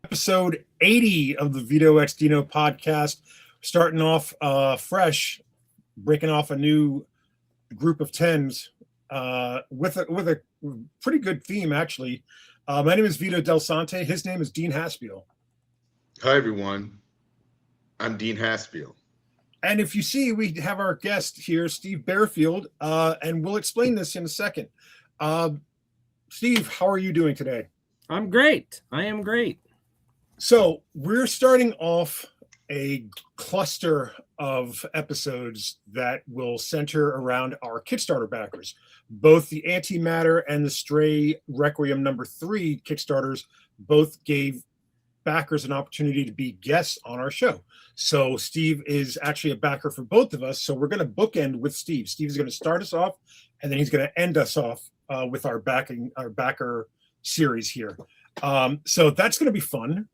episode 80 of the Vito X DINO podcast. Starting off fresh, breaking off a new group of tens with a pretty good theme, actually. My name is Vito Delsante. His name is Dean Haspiel. Hi, everyone. I'm Dean Haspiel. And if you see, we have our guest here, Steve Bearfield, and we'll explain this in a second. Steve, how are you doing today? I'm great. I am great. So we're starting off a cluster of episodes that will center around our Kickstarter backers. Both the Antimatter and the Stray Requiem #3 Kickstarters both gave backers an opportunity to be guests on our show. So Steve is actually a backer for both of us. So we're going to bookend with Steve. Steve is going to start us off, and then he's going to end us off with our backer series here. So that's going to be fun.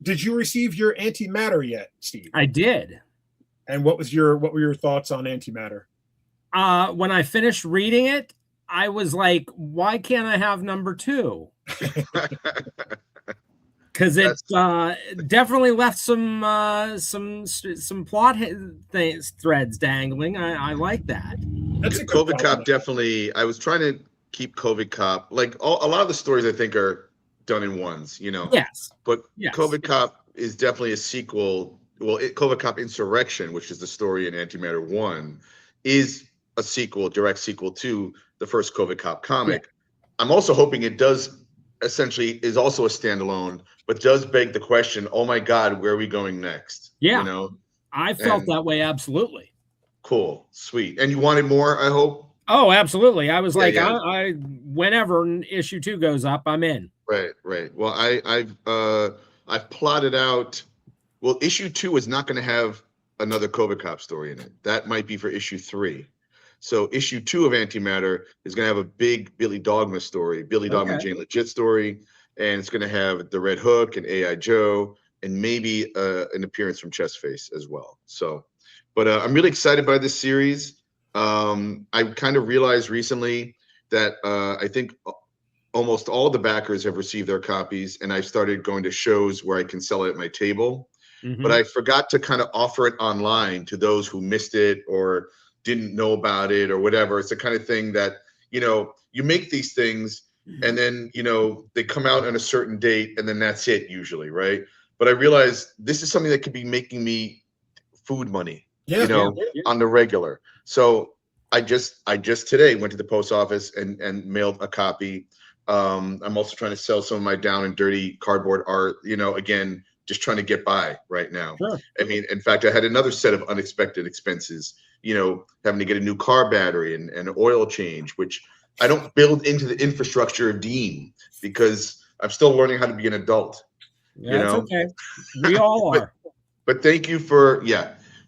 Did you receive your Antimatter yet, Steve? I did. And what were your thoughts on Antimatter? When I finished reading it, I was like, why can't I have #2? Because it definitely left some plot threads dangling. I like that. That's a COVID Cop. Definitely. I was trying to keep COVID Cop, like a lot of the stories I think are done in ones, you know. Yes. But yes. COVID Cop is definitely a sequel. Well, COVID Cop Insurrection, which is the story in Antimatter 1, is a sequel, direct sequel to the first COVID Cop comic. Yeah. I'm also hoping it does essentially is also a standalone, but does beg the question, oh my God, where are we going next? Yeah. You know? I felt that way, absolutely. Cool, sweet. And you wanted more, I hope? Oh, absolutely. I was I whenever issue 2 goes up, I'm in. Right. Well, I've plotted out. Well, issue 2 is not going to have another COVID Cop story in it. That might be for issue 3. So issue 2 of Antimatter is going to have a big Billy Dogma story, Billy Dogma Jane Legit story, and it's going to have the Red Hook and AI Joe, and maybe an appearance from Chestface as well. So, but I'm really excited by this series. I kind of realized recently that I think almost all the backers have received their copies, and I've started going to shows where I can sell it at my table. Mm-hmm. But I forgot to kind of offer it online to those who missed it or didn't know about it or whatever. It's the kind of thing that, you know, you make these things and then, you know, they come out on a certain date and then that's it usually, right? But I realized this is something that could be making me food money, on the regular. So I just today went to the post office and mailed a copy. I'm also trying to sell some of my down and dirty cardboard art, you know, again, just trying to get by right now. Sure. I mean, in fact, I had another set of unexpected expenses, you know, having to get a new car battery and an oil change, which I don't build into the infrastructure of Dean because I'm still learning how to be an adult. Yeah, that's okay. We all are. But thank you for,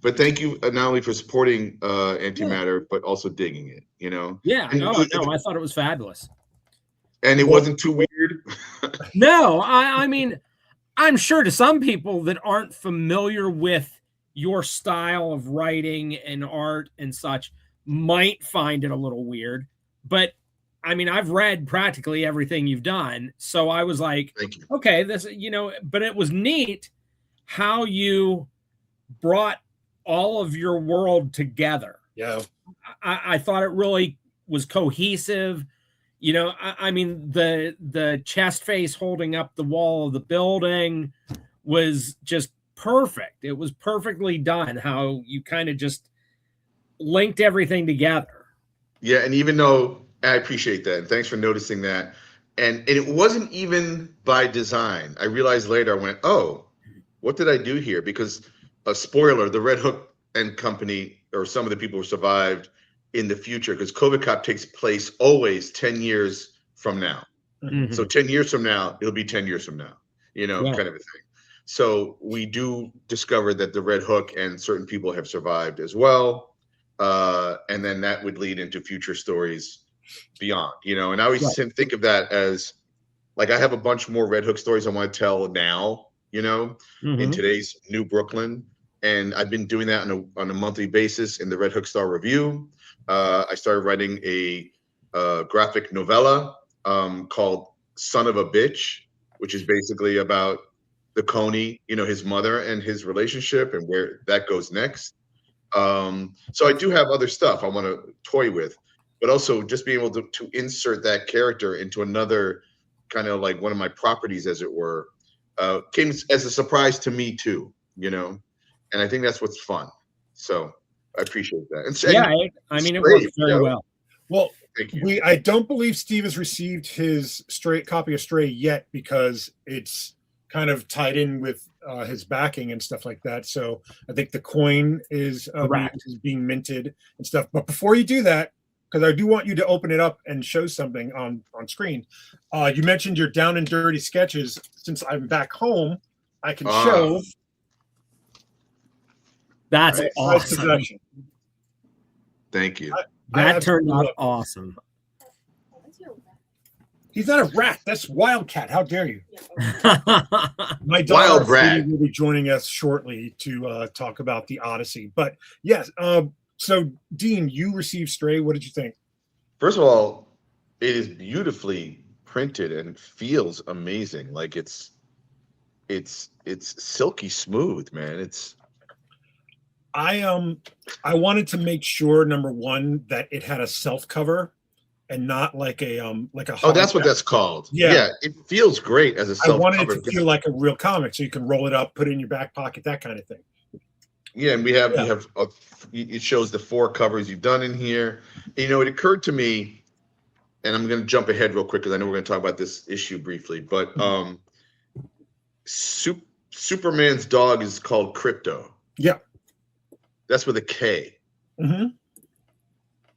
but thank you not only for supporting Antimatter, but also digging it, you know? Yeah, no, I thought it was fabulous. And it wasn't too weird? No, I mean, I'm sure to some people that aren't familiar with your style of writing and art and such might find it a little weird. But I mean, I've read practically everything you've done. So I was like, okay, this, you know, but it was neat how you brought all of your world together. Yeah. I thought it really was cohesive. You know, I mean, the chest face holding up the wall of the building was just perfect. It was perfectly done, how you kind of just linked everything together. Yeah, and even though I appreciate that, and thanks for noticing that. And it wasn't even by design. I realized later, I went, oh, what did I do here? Because a spoiler, the Red Hook and Company, or some of the people who survived in the future, because COVID Cop takes place always 10 years from now. Mm-hmm. So 10 years from now, it'll be 10 years from now, you know, kind of a thing. So we do discover that the Red Hook and certain people have survived as well. And then that would lead into future stories beyond, you know, and I always think of that as like, I have a bunch more Red Hook stories I want to tell now, you know, in today's New Brooklyn. And I've been doing that on a monthly basis in the Red Hook Star Review. I started writing a graphic novella called Son of a Bitch, which is basically about the Coney, his mother and his relationship and where that goes next. So I do have other stuff I want to toy with, but also just being able to insert that character into another kind of like one of my properties, as it were, came as a surprise to me too, and I think that's what's fun. So I appreciate that. And I mean, it works very well. Well, thank you. I don't believe Steve has received his copy of Stray yet because it's kind of tied in with his backing and stuff like that. So I think the coin is being minted and stuff. But before you do that, because I do want you to open it up and show something on screen. You mentioned your down and dirty sketches. Since I'm back home, I can show. That's awesome. Thank you. That turned out awesome. He's not a rat. That's Wildcat. How dare you? My daughter Wild rat will be joining us shortly to talk about the Odyssey. But yes, so Dean, you received Stray. What did you think? First of all, it is beautifully printed and feels amazing. Like it's silky smooth, man. I wanted to make sure, number one, that it had a self cover and not like a oh, that's what that's called. Yeah, it feels great as a self cover. I wanted it to feel like a real comic, so you can roll it up, put it in your back pocket, that kind of thing. Yeah, and it shows the 4 covers you've done in here. It occurred to me, and I'm going to jump ahead real quick because I know we're going to talk about this issue briefly, but Superman's dog is called Crypto. Yeah. That's with a K. Mm-hmm.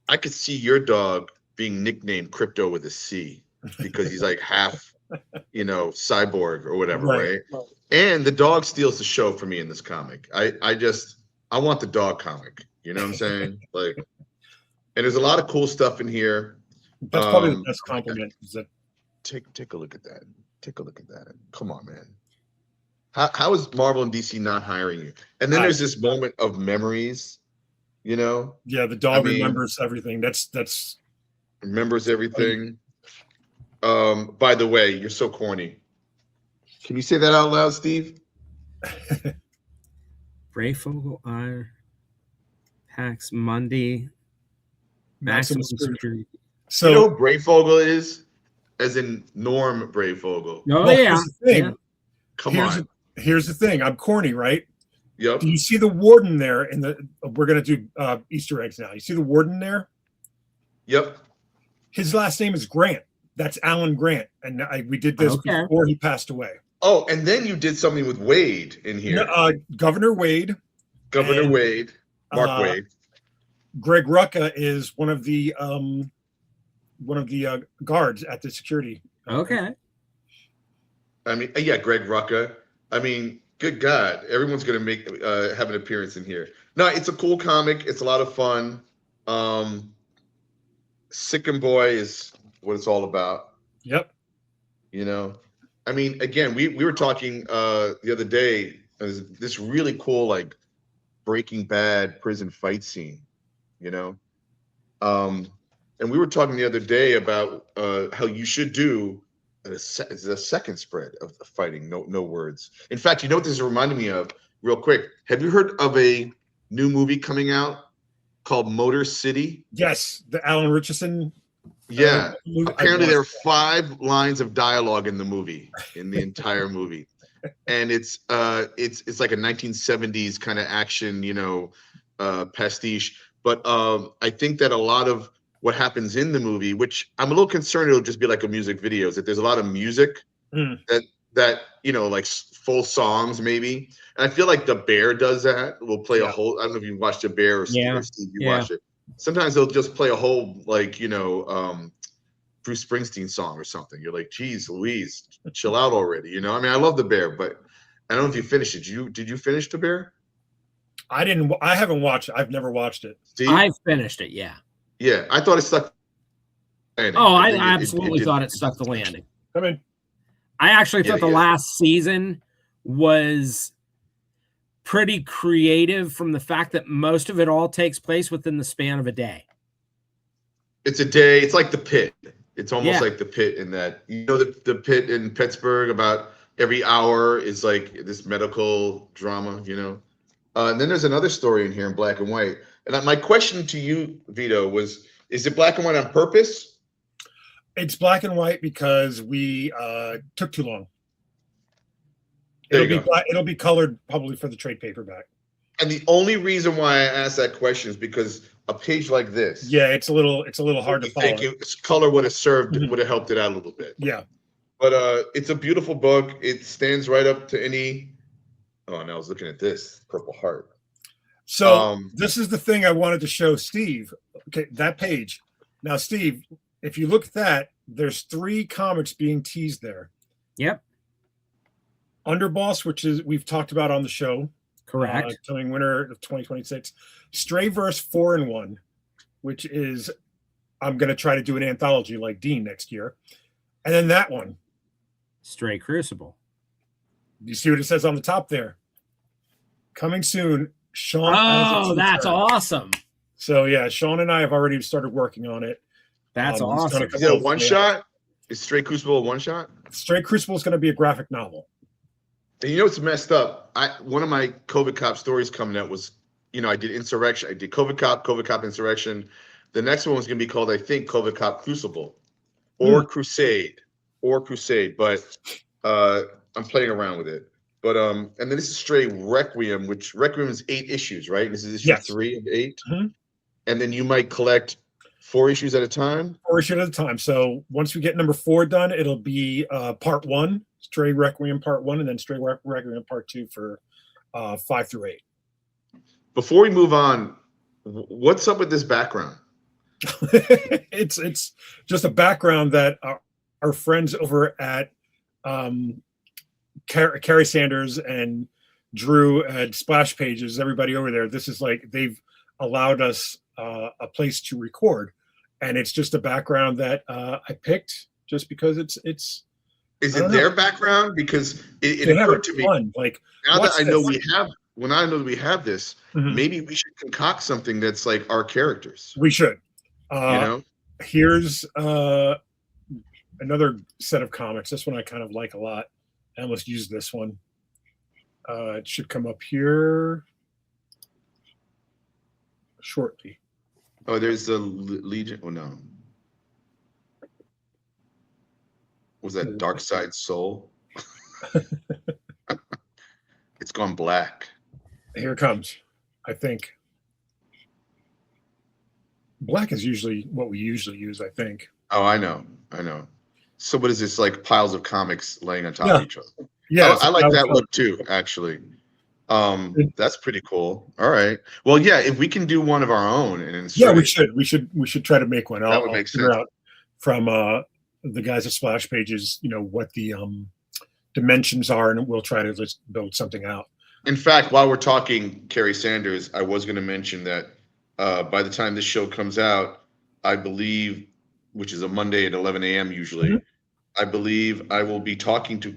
I could see your dog being nicknamed Crypto with a C because he's like half, cyborg or whatever, right? And the dog steals the show for me in this comic. I want the dog comic. You know what I'm saying? And there's a lot of cool stuff in here. That's probably the best compliment. Is that take a look at that. Take a look at that. Come on, man. How is Marvel and DC not hiring you? And then there's this moment of memories, Yeah, the dog remembers everything. That's remembers everything. By the way, you're so corny. Can you say that out loud, Steve? Brayfogle R. Pax Monday. Maximum Security. So you know who Brayfogle is? As in Norm Brayfogle. Oh, yeah. Come on. Here's the thing. I'm corny, right? Yep. Do you see the warden there? We're gonna do Easter eggs now. You see the warden there? Yep. His last name is Grant. That's Alan Grant, and we did this before he passed away. Oh, and then you did something with Wade in here. Governor Wade. Wade. Mark Wade. Greg Rucka is one of the guards at the security. Okay. I mean, yeah, Greg Rucka. I mean, good God, everyone's gonna have an appearance in here. No, it's a cool comic. It's a lot of fun. Sick and Boy is what it's all about. Yep. I mean, again, we were talking the other day. This really cool Breaking Bad prison fight scene, and we were talking the other day about how you should do a second spread of the fighting, no words. In fact, you know what this reminded me of real quick? Have you heard of a new movie coming out called Motor City? Yes, the Alan Richardson. Yeah. Apparently there are 5 lines of dialogue in the entire movie. And it's like a 1970s kind of action, pastiche. But I think that a lot of what happens in the movie, which I'm a little concerned it'll just be like a music video, is that there's a lot of music that like full songs maybe. And I feel like The Bear does that. We'll play a whole, I don't know if you watched The Bear or Steve, you watch it. Sometimes they'll just play a whole Bruce Springsteen song or something. You're like, geez, Louise, chill out already. I mean, I love The Bear, but I don't know if you finished it. Did you finish The Bear? I didn't. I haven't watched it. I've never watched it. Steve? I finished it. Yeah. Yeah, I thought it stuck. I absolutely thought it stuck the landing. Come in. I actually thought the last season was pretty creative from the fact that most of it all takes place within the span of a day. It's a day. It's like The Pit. It's almost Yeah. like the Pit in that, the Pit in Pittsburgh about every hour is like this medical drama, And then there's another story in here in black and white. And my question to you, Vito, was, is it black and white on purpose? It's black and white because we took too long. There It'll you be go. it'll be colored probably for the trade paperback. And the only reason why I asked that question is because a page like this, Yeah, it's a little hard to follow. Color would have helped it out a little bit. Yeah. But it's a beautiful book. It stands right up to any. Oh, and I was looking at this Purple Heart. So this is the thing I wanted to show Steve. Okay, that page. Now, Steve, if you look at that, there's 3 comics being teased there. Yep. Underboss, which is we've talked about on the show. Correct. Coming winter of 2026. Strayverse 4-in-1, which is I'm going to try to do an anthology like Dean next year. And then that one. Stray Crucible. You see what it says on the top there? Coming soon. Sean. Oh, that's awesome. So yeah, Sean and I have already started working on it. That's awesome. Is it a one shot? Is Stray Crucible a one shot? Stray Crucible is going to be a graphic novel. And what's messed up? One of my COVID Cop stories coming out was, I did Insurrection. I did COVID Cop Insurrection. The next one was going to be called, I think, COVID Cop Crucible or Crusade. But I'm playing around with it. But and then this is Stray Requiem, which Requiem is 8 issues, right? This is issue 3 of 8. Mm-hmm. And then you might collect 4 issues at a time. 4 issues at a time. So once we get number 4 done, it'll be part 1, Stray Requiem part 1, and then Stray Requiem part 2 for 5 through 8. Before we move on, what's up with this background? It's just a background that our friends over at Carrie Sanders and Drew at Splash Pages, everybody over there, this is like they've allowed us a place to record, and it's just a background that I picked just because it's. Is it their background? Because it occurred to me, like now that I know when I know that we have this, maybe we should concoct something that's like our characters. We should. Here's another set of comics. This one I kind of like a lot. And let's use this one. It should come up here shortly. Oh, there's the Legion. Oh, no. Was that Dark Side Soul? It's gone black. Here it comes, I think. Black is usually what we usually use, I think. Oh, I know. So what is this, like piles of comics laying on top of each other? Yeah, I like that look too, actually. That's pretty cool. All right. Well, yeah, if we can do one of our own and insert we should try to make one. That would make sense. Out from the guys at Splash Pages, what the dimensions are, and we'll try to just build something out. In fact, while we're talking Carrie Sanders, I was going to mention that by the time this show comes out, I believe, which is a Monday at 11 a.m. usually, I believe I will be talking to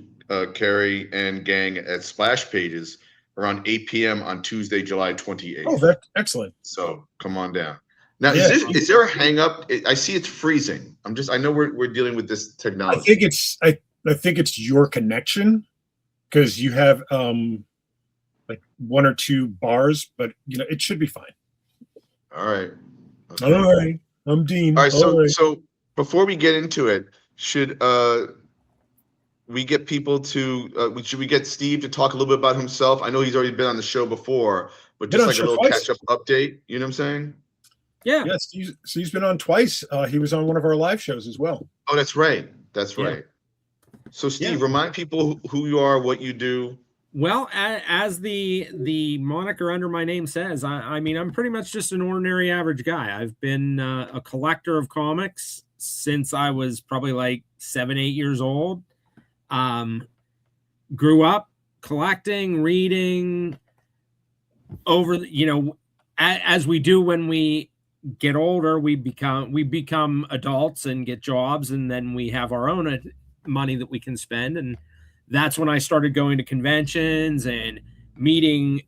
Carrie and gang at Splash Pages around 8 p.m. on Tuesday, July 28th. Oh, that's excellent. So come on down. Now, is there a hang up? I see it's freezing. I know we're dealing with this technology. I think it's your connection, because you have like 1 or 2 bars, but it should be fine. All right. Okay. All right. I'm Dean. All right. So before we get into it, should we get people to should we get Steve to talk a little bit about himself? I know he's already been on the show before, but just like a little catch-up update. You know what I'm saying? Yeah. Yes. Steve's been on twice. He was on one of our live shows as well. Oh, that's right. That's right. So Steve, remind people who you are, what you do. Well, as the moniker under my name says, I mean, I'm pretty much just an ordinary average guy. I've been a collector of comics since I was probably like 7, 8 years old. Grew up collecting, reading over, as we do when we get older, we become adults and get jobs, and then we have our own money that we can spend. And that's when I started going to conventions and meeting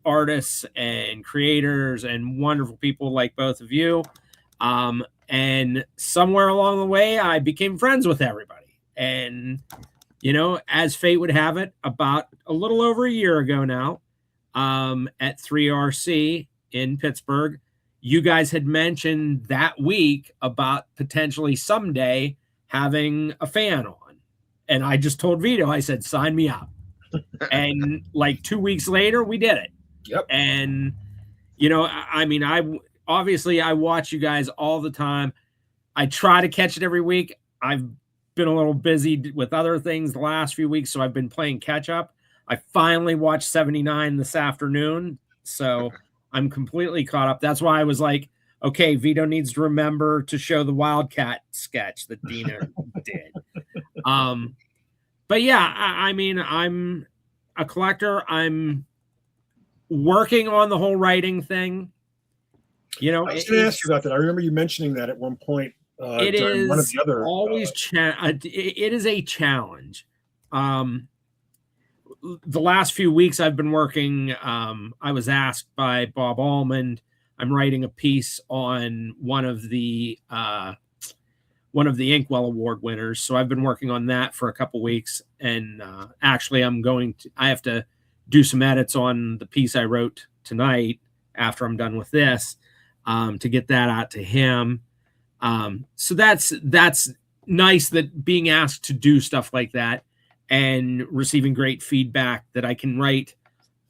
artists and creators and wonderful people like both of you. And somewhere along the way, I became friends with everybody. And, you know, as fate would have it, about a little over a year ago now, at 3RC in Pittsburgh, you guys had mentioned that week about potentially someday having a fan on. And I just told Vito, I said, sign me up. And like 2 weeks later, we did it. Yep. And, you know, I mean, I watch you guys all the time. I try to catch it every week. I've been a little busy with other things the last few weeks, so I've been playing catch up. I finally watched 79 this afternoon, so I'm completely caught up. That's why I was like, okay, Vito needs to remember to show the Wildcat sketch that DINO did. But yeah, I mean, I'm a collector. I'm working on the whole writing thing. You know, I was going to ask you about that. I remember you mentioning that at one point. It is one of the other, always it is a challenge. The last few weeks I've been working. I was asked by Bob Almond. I'm writing a piece on one of the Inkwell Award winners. So I've been working on that for a couple weeks, and actually I have to do some edits on the piece I wrote tonight after I'm done with this, to get that out to him. So that's nice, that being asked to do stuff like that and receiving great feedback that I can write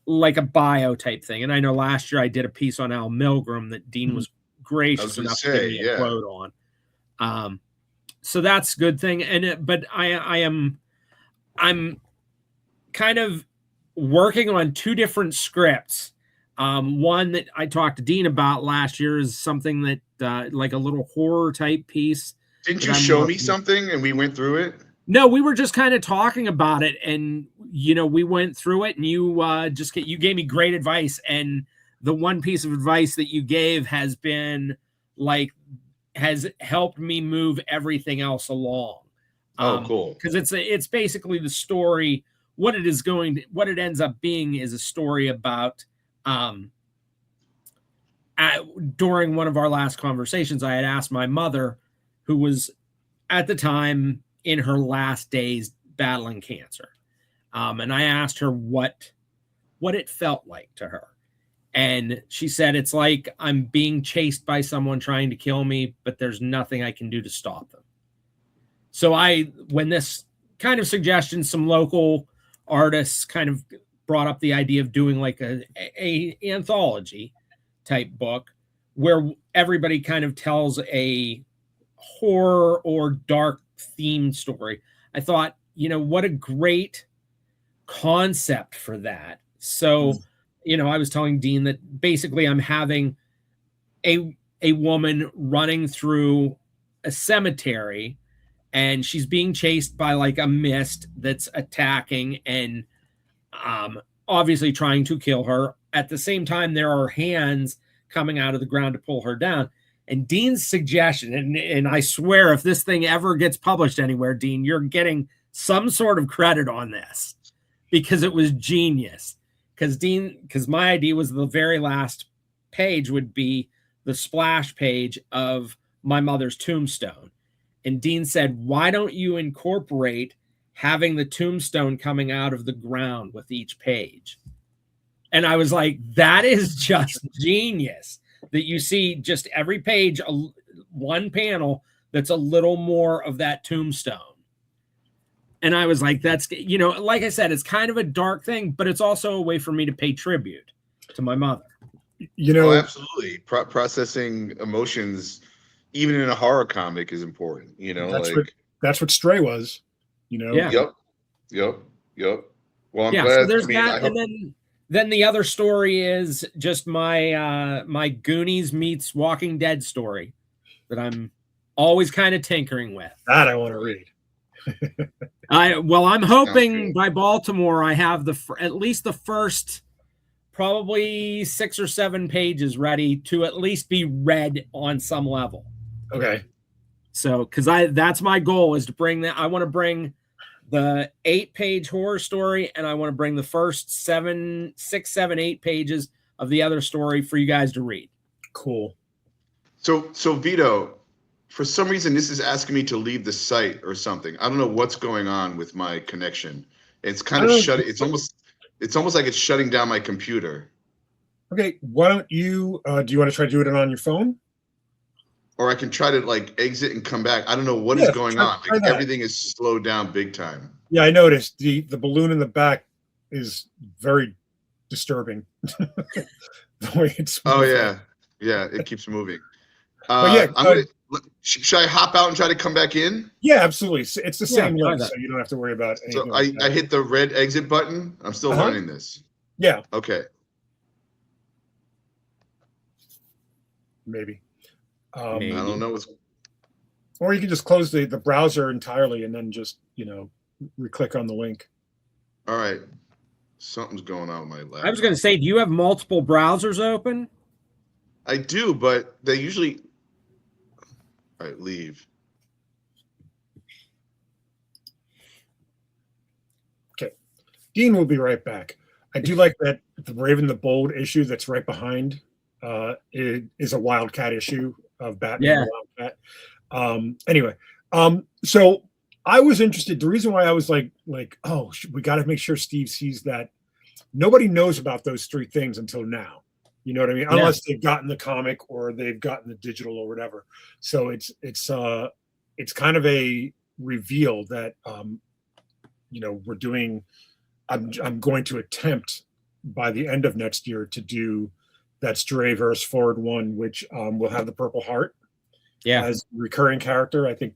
like a bio type thing. And I know last year I did a piece on Al Milgram that Dean was gracious enough to give me a quote on. So that's a good thing. But I'm kind of working on two different scripts. One that I talked to Dean about last year is something that like a little horror type piece. Didn't you show me something and we went through it? No, we were just kind of talking about it, and you know, we went through it, and you you gave me great advice, and the one piece of advice that you gave has helped me move everything else along. Oh, cool. Because it's basically the story. What it ends up being is a story about during one of our last conversations, I had asked my mother, who was at the time in her last days battling cancer. And I asked her what it felt like to her. And she said, it's like I'm being chased by someone trying to kill me, but there's nothing I can do to stop them. So when this kind of suggestion, some local artists kind of brought up the idea of doing like a anthology type book where everybody kind of tells a horror or dark themed story. I thought, you know, what a great concept for that. So, you know, I was telling Dean that basically I'm having a woman running through a cemetery, and she's being chased by like a mist that's attacking and obviously trying to kill her. At the same time, there are hands coming out of the ground to pull her down. And Dean's suggestion, and I swear if this thing ever gets published anywhere, Dean, you're getting some sort of credit on this, because it was genius. Because my idea was the very last page would be the splash page of my mother's tombstone. And Dean said, why don't you incorporate having the tombstone coming out of the ground with each page? And I was like, that is just genius, that you see just every page, one panel that's a little more of that tombstone. And I was like, that's, you know, like I said, it's kind of a dark thing, but it's also a way for me to pay tribute to my mother. You know, absolutely. Processing emotions, even in a horror comic, is important. You know, that's what Stray was. You know. Yeah. Yep. Well, I'm glad. So there's that, and then the other story is just my Goonies meets Walking Dead story that I'm always kind of tinkering with. That I want to read. I'm hoping by Baltimore I have at least the first probably 6 or 7 pages ready to at least be read on some level. Okay. So, because that's my goal, is to bring that. I want to bring the 8-page horror story, and I want to bring the first 6, 7, 8 pages of the other story for you guys to read. Cool. So Vito, for some reason, this is asking me to leave the site or something. I don't know what's going on with my connection. It's kind of shutting. It's almost like it's shutting down my computer. Okay, why don't you? Do you want to try to do it on your phone? Or I can try to like exit and come back. I don't know what Yeah, is going on. try Like, that. everything is slowed down big time. Yeah, I noticed the balloon in the back is very disturbing. The way it's Oh moving. yeah, it keeps moving. But yeah, Should I hop out and try to come back in? yeah, absolutely. It's the same try link, that. so you don't have to worry about anything. So like I that. hit the red exit button. I'm still learning this. Yeah, Okay. maybe. Maybe. I don't know what's. Or you can just close the browser entirely and then just re-click on the link. All right. Something's going on with my laptop. I was going to say, do you have multiple browsers open? I do, but they usually. All right, leave. Okay, Dean will be right back. I do like that the Brave and the Bold issue that's right behind it is a Wildcat issue of Batman. Yeah. And Wildcat. Anyway, so I was interested. The reason why I was like, oh, we got to make sure Steve sees that. Nobody knows about those three things until now. You know what I mean? Yeah. Unless they've gotten the comic or they've gotten the digital or whatever. So it's kind of a reveal that we're doing. I'm going to attempt by the end of next year to do that Strayverse Forward one, which will have the Purple Heart as a recurring character. I think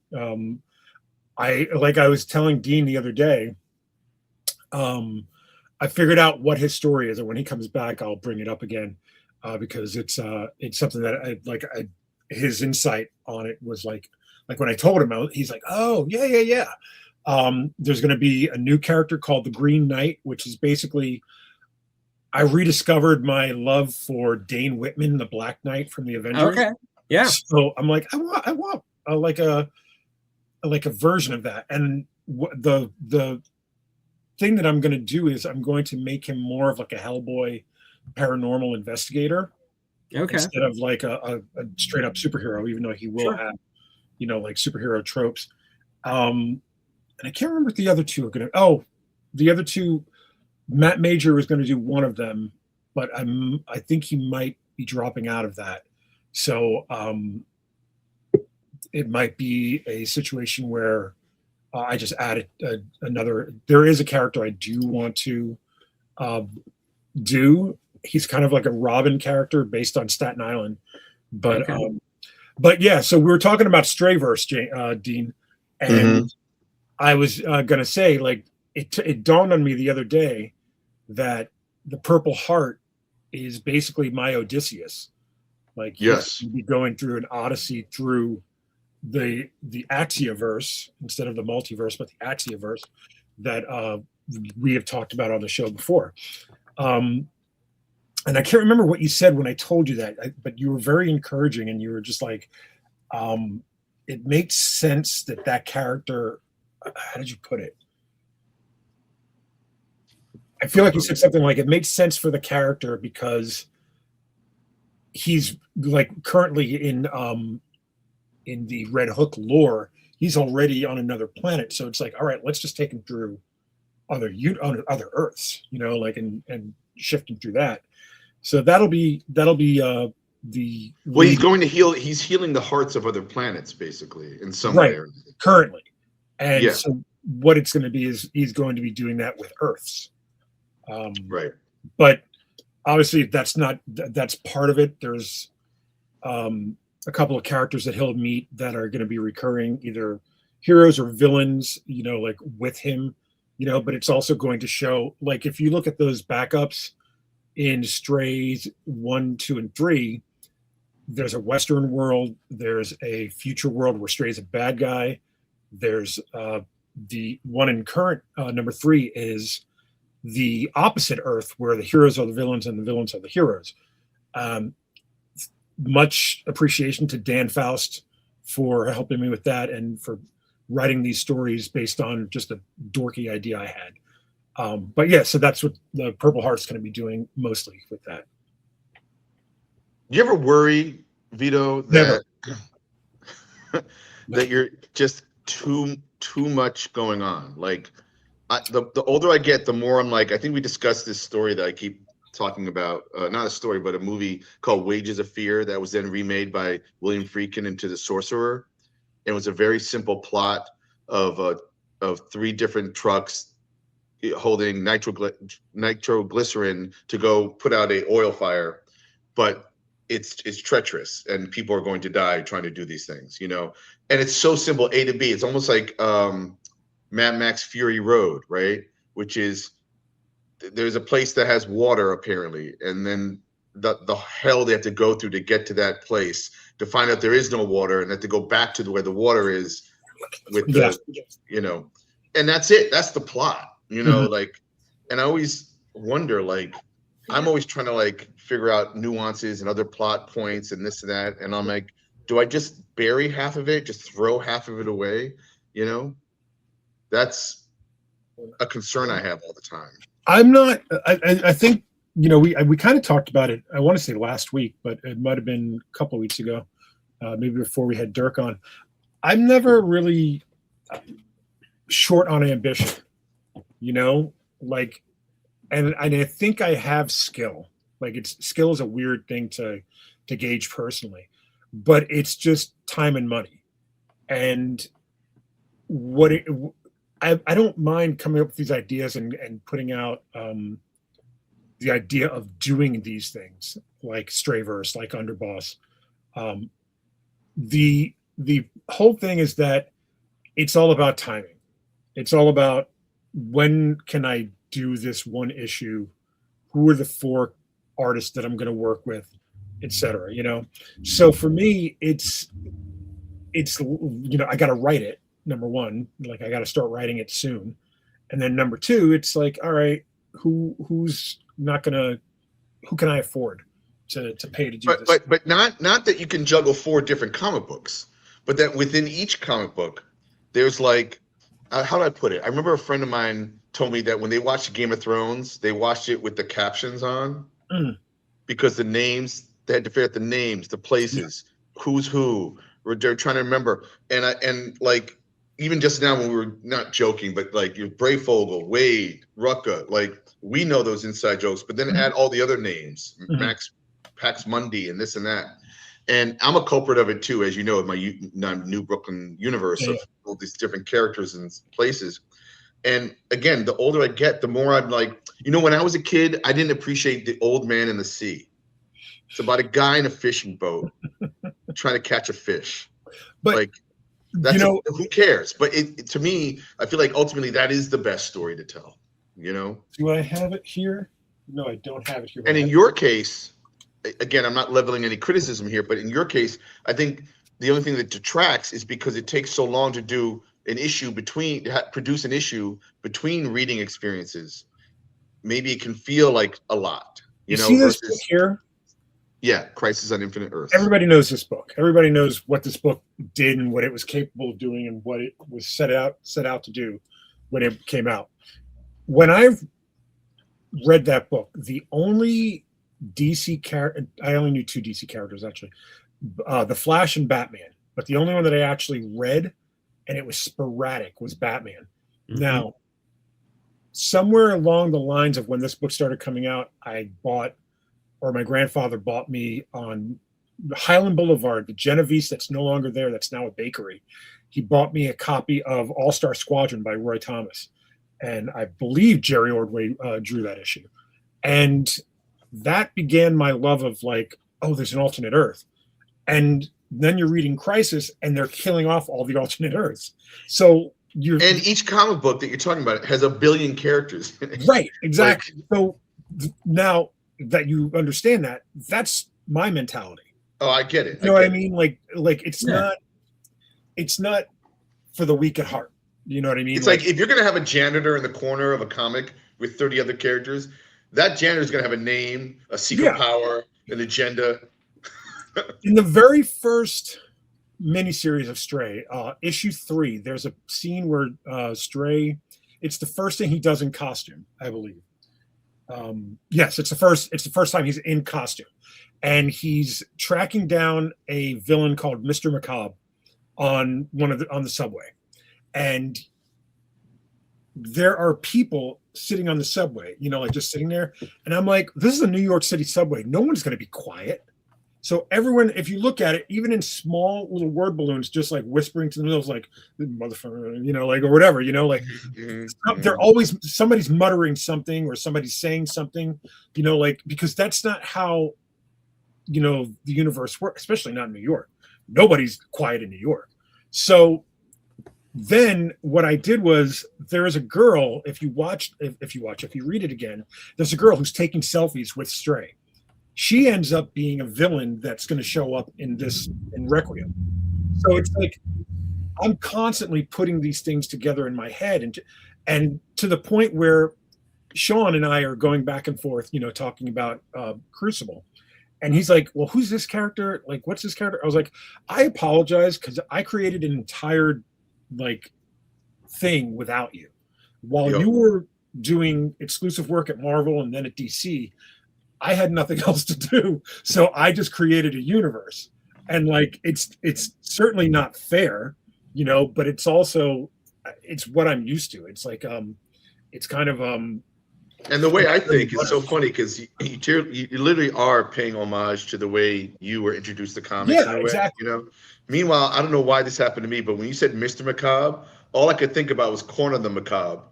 I was telling Dean the other day. I figured out what his story is, and when he comes back, I'll bring it up again because it's something that his insight on it was like when I told him, he's like, oh yeah. There's going to be a new character called the Green Knight, which is basically I rediscovered my love for Dane Whitman, the Black Knight from the Avengers. Okay, yeah. So I'm like, I want like a version of that, and the thing that I'm going to do is I'm going to make him more of like a Hellboy paranormal investigator, instead of like a straight up superhero, even though he will have like superhero tropes. And I can't remember what the other two are going to. The other two, Matt Major was going to do one of them, but I think he might be dropping out of that. So it might be a situation where I just added another. There is a character I do want to do. He's kind of like a Robin character based on Staten Island, but yeah. So we were talking about Strayverse, Dean, and I was gonna say, like, it dawned on me the other day that the Purple Heart is basically my Odysseus. Like, yes, he'd be going through an odyssey through the Axioverse instead of the multiverse, but the Axioverse that we have talked about on the show before. And I can't remember what you said when I told you that, but you were very encouraging, and you were just like, it makes sense that character. How did you put it? I feel like you said something like it makes sense for the character because he's like currently in the Red Hook lore, he's already on another planet. So it's like, all right, let's just take him through other Earths, and shift him through that. So that'll be the. Well, he's going to heal. He's healing the hearts of other planets, basically, in some way. Currently, and so what it's going to be is he's going to be doing that with Earths. Right. But obviously, that's part of it. There's a couple of characters that he'll meet that are going to be recurring, either heroes or villains, like with him, but it's also going to show, like, if you look at those backups in Strays 1, 2, and 3, there's a Western world, there's a future world where Stray's a bad guy. There's the one in current number 3 is the opposite Earth, where the heroes are the villains and the villains are the heroes. Much appreciation to Dan Faust for helping me with that and for writing these stories based on just a dorky idea I had. But yeah, so that's what the Purple Heart's going to be doing mostly with that. You ever worry Vito, Never. that you're just too much going on. Like the older I get, the more I'm like, I think we discussed this story that I keep talking about, not a story, but a movie called Wages of Fear that was then remade by William Friedkin into The Sorcerer. And it was a very simple plot of 3 different trucks holding nitroglycerin to go put out a oil fire, but it's treacherous and people are going to die trying to do these things, you know. And it's so simple, A to B. It's almost like Mad Max Fury Road, right? Which is, there's a place that has water apparently, and then the hell they have to go through to get to that place to find out there is no water, and have to go back to where the water is with the, you know, and that's it. That's the plot, you know. Like, and I always wonder, like, I'm always trying to like figure out nuances and other plot points and this and that, and I'm like, do I just bury half of it, just throw half of it away, you know? That's a concern I have all the time. I'm not. I think, you know, we kind of talked about it. I want to say last week, but it might have been a couple of weeks ago, maybe before we had Dirk on. I'm never really short on ambition, you know, like, and I think I have skill. Like, skill is a weird thing to gauge personally, but it's just time and money. And I don't mind coming up with these ideas and putting out the idea of doing these things like Strayverse, like Underboss. The whole thing is that it's all about timing. It's all about, when can I do this one issue? Who are the 4 artists that I'm going to work with, etc. You know, so for me, it's you know, I got to write it. Number one, like, I got to start writing it soon, and then number 2, it's like, all right, who's not gonna, who can I afford to pay to do this? But not that you can juggle 4 different comic books, but that within each comic book, there's like, how do I put it? I remember a friend of mine told me that when they watched Game of Thrones, they watched it with the captions on, because the names, they had to figure out the names, the places, who's who. They're trying to remember, and like, even just now when we were not joking, but like, you Brayfogle, Wade, Rucka, like, we know those inside jokes, but then add all the other names, Pax Mundi and this and that. And I'm a culprit of it too, as you know, in my New Brooklyn universe of all these different characters and places. And again, the older I get, the more I'm like, you know, when I was a kid, I didn't appreciate The Old Man in the Sea. It's about a guy in a fishing boat trying to catch a fish. But like, that's, you know, who cares? But to me, I feel like ultimately that is the best story to tell, you know? Do I have it here? No, I don't have it here. And in your case, again, I'm not leveling any criticism here, but in your case, I think the only thing that detracts is because it takes so long to do an issue produce an issue between reading experiences. Maybe it can feel like a lot, you know, see this book here? Yeah, Crisis on Infinite Earths. Everybody knows this book. Everybody knows what this book did and what it was capable of doing and what it was set out to do when it came out. When I've read that book, the only DC character, I only knew 2 DC characters actually, the Flash and Batman. But the only one that I actually read, and it was sporadic, was Batman. Now, somewhere along the lines of when this book started coming out, I bought, or my grandfather bought me on Highland Boulevard, the Genovese that's no longer there, that's now a bakery. He bought me a copy of All-Star Squadron by Roy Thomas. And I believe Jerry Ordway drew that issue. And that began my love of like, oh, there's an alternate Earth. And then you're reading Crisis and they're killing off all the alternate Earths. So and each comic book that you're talking about has a billion characters. Right, exactly. Like, so now that you understand that, that's my mentality. Oh, I get it. You know what I mean? Like it's not for the weak at heart. You know what I mean? It's like if you're gonna have a janitor in the corner of a comic with 30 other characters, that janitor is gonna have a name, a secret power, an agenda. In the very first miniseries of Stray, issue 3, there's a scene where Stray, it's the first thing he does in costume, I believe. Yes, it's the first time he's in costume, and he's tracking down a villain called Mr. Macabre on the subway, and there are people sitting on the subway, like just sitting there, and I'm like, this is a New York City subway. No one's going to be quiet. So everyone, if you look at it, even in small little word balloons, just like whispering to themselves, like motherfucker, like or whatever, like they're always somebody's muttering something or somebody's saying something, like because that's not how the universe works, especially not in New York. Nobody's quiet in New York. So then what I did was there is a girl. If you read it again, there's a girl who's taking selfies with Stray. She ends up being a villain that's going to show up in Requiem. So it's like I'm constantly putting these things together in my head, and to the point where Sean and I are going back and forth, talking about Crucible, and he's like, "Well, who's this character? Like, what's this character?" I was like, "I apologize because I created an entire thing without you, while you were doing exclusive work at Marvel and then at DC." I had nothing else to do, so I just created a universe, and it's certainly not fair, but it's also it's what I'm used to. It's like it's kind of and the way I think is so funny because you literally are paying homage to the way you were introduced to comics. Yeah, exactly. Meanwhile, I don't know why this happened to me, but when you said Mr. Macabre, all I could think about was Corner the Macabre.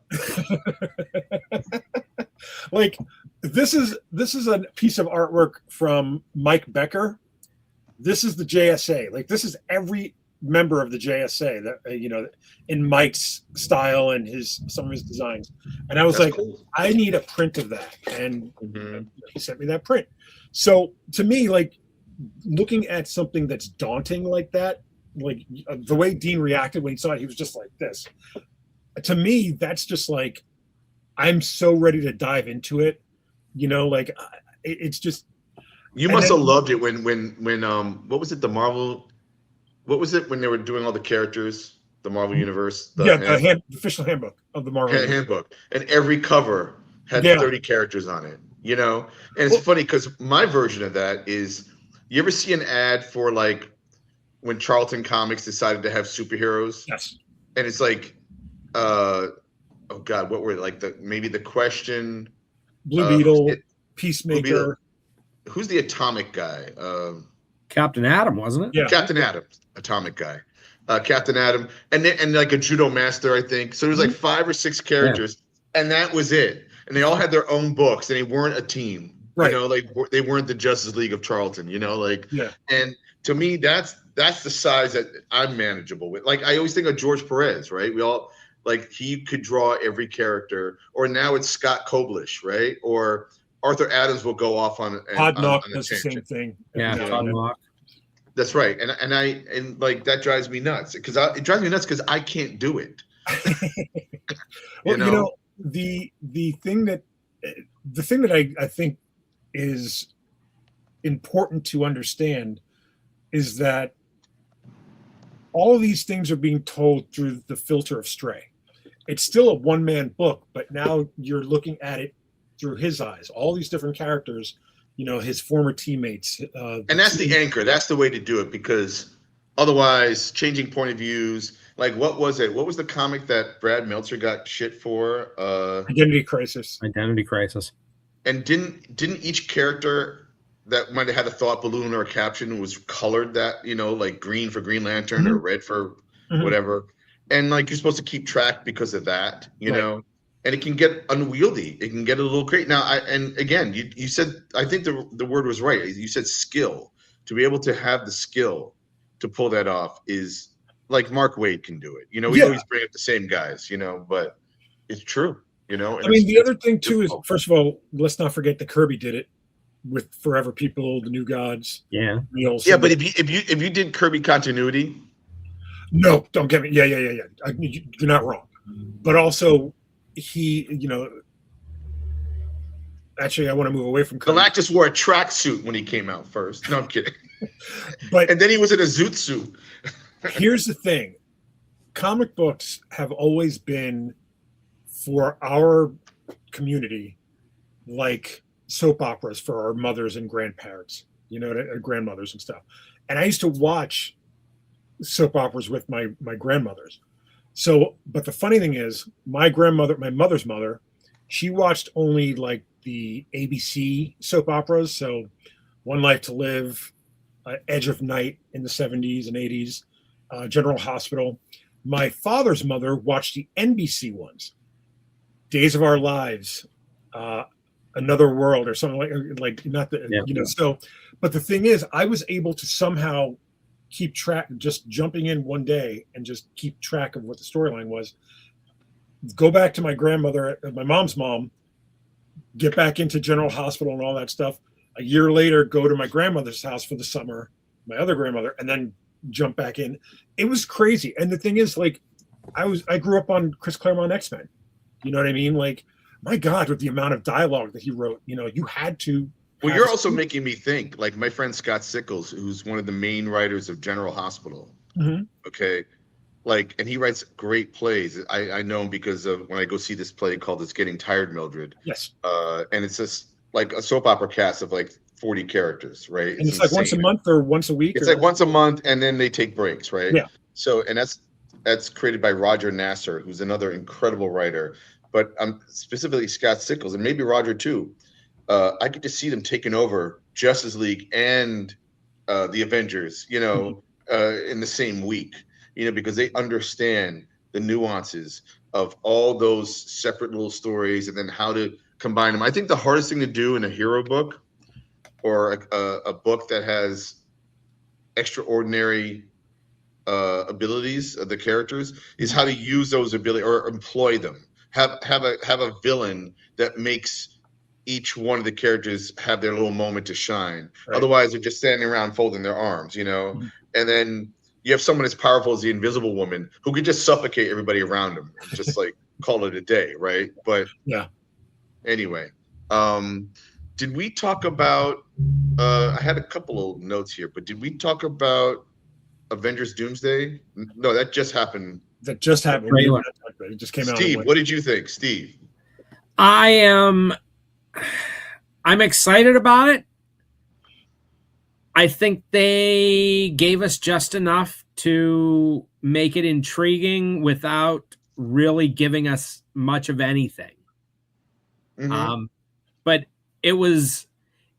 This is a piece of artwork from Mike Becker. This is the JSA. This is every member of the JSA that in Mike's style and some of his designs. And I was cool. I need a print of that, and he sent me that print. So to me, looking at something that's daunting like that, the way Dean reacted when he saw it, he was just like this. To me, that's just I'm so ready to dive into it. It's just. You must have loved it when what was it, the Marvel? What was it when they were doing all the characters, the Marvel Universe? The official handbook of the Marvel handbook, and every cover had 30 characters on it. And it's funny because my version of that is, you ever see an ad for when Charlton Comics decided to have superheroes? Yes. And it's oh God, what were maybe the Question, Blue Beetle, Peacemaker. Blue Beetle. Who's the Atomic guy? Captain Atom, wasn't it? Yeah. Captain Atom, Atomic guy. Captain Atom, and a judo master, I think. So there was 5 or 6 characters, and that was it. And they all had their own books, and they weren't a team. Right. They weren't the Justice League of Charlton. And to me, that's the size that I'm manageable with. I always think of George Perez, right? We all he could draw every character. Or now it's Scott Koblish, right? Or Arthur Adams will go off on Odd Knock does the same thing. Yeah, Odd Knock. That's right, and that drives me nuts because it drives me nuts because I can't do it. Well, the thing that I think is important to understand is that all of these things are being told through the filter of Stray. It's still a one-man book, but now you're looking at it through his eyes. All these different characters, his former teammates. And that's the anchor. That's the way to do it, because otherwise, changing point of views. What was it? What was the comic that Brad Meltzer got shit for? Identity Crisis. Identity Crisis. And didn't each character that might have had a thought balloon or a caption was colored that, green for Green Lantern or red for whatever. And you're supposed to keep track because of that, know. And it can get unwieldy. It can get a little crazy. Now, you said, I think the word was right. You said skill. To be able to have the skill to pull that off is Mark Waid can do it. We always bring up the same guys, but it's true, And the other thing too is, first of all, let's not forget that Kirby did it with Forever People, The New Gods. Yeah. But if you did Kirby continuity. No, don't get me. Yeah. You're not wrong. But also, he, actually, I want to move away from Kirby. Galactus wore a tracksuit when he came out first. No, I'm kidding. But and then he was in a zoot suit. Here's the thing: comic books have always been, for our community, like soap operas for our mothers and grandparents, grandmothers and stuff. And I used to watch soap operas with my grandmothers. So, but the funny thing is, my mother's mother, she watched only like the ABC soap operas. So, One Life to Live, Edge of Night in the 70s and 80s, General Hospital. My father's mother watched the NBC ones, Days of Our Lives, Another World, or something like not the So, but the thing is, I was able to somehow keep track, just jumping in one day and just keep track of what the storyline was. Go back to my grandmother, my mom's mom, get back into General Hospital and all that stuff. A year later, go to my grandmother's house for the summer, my other grandmother, and then jump back in. It was crazy. And the thing is, like, I grew up on Chris Claremont X-Men. You know what I mean? Like, my God, with the amount of dialogue that he wrote, you had to. Well, you're also making me think, like my friend Scott Sickles, who's one of the main writers of General Hospital. Mm-hmm. Okay. Like, and he writes great plays. I know him because of when I go see this play called It's Getting Tired, Mildred. Yes. And it's just like a soap opera cast of like 40 characters, right? And it's like once a month or once a week? It's like once a month, and then they take breaks, right? Yeah. So, and that's created by Roger Nasser, who's another incredible writer. But specifically Scott Sickles, and maybe Roger too. I get to see them taking over Justice League and the Avengers, in the same week, because they understand the nuances of all those separate little stories and then how to combine them. I think the hardest thing to do in a hero book or a book that has extraordinary abilities of the characters is how to use those abilities or employ them. Have a villain that makes each one of the characters have their little moment to shine. Right. Otherwise, they're just standing around folding their arms, Mm-hmm. And then you have someone as powerful as the Invisible Woman who could just suffocate everybody around him and just like call it a day, right? But yeah. Anyway, did we talk about? I had a couple of notes here, but did we talk about Avengers Doomsday? No, that just happened. That just happened. It just came out. Steve, what did you think, Steve? I'm excited about it. I think they gave us just enough to make it intriguing without really giving us much of anything. Mm-hmm. But it was,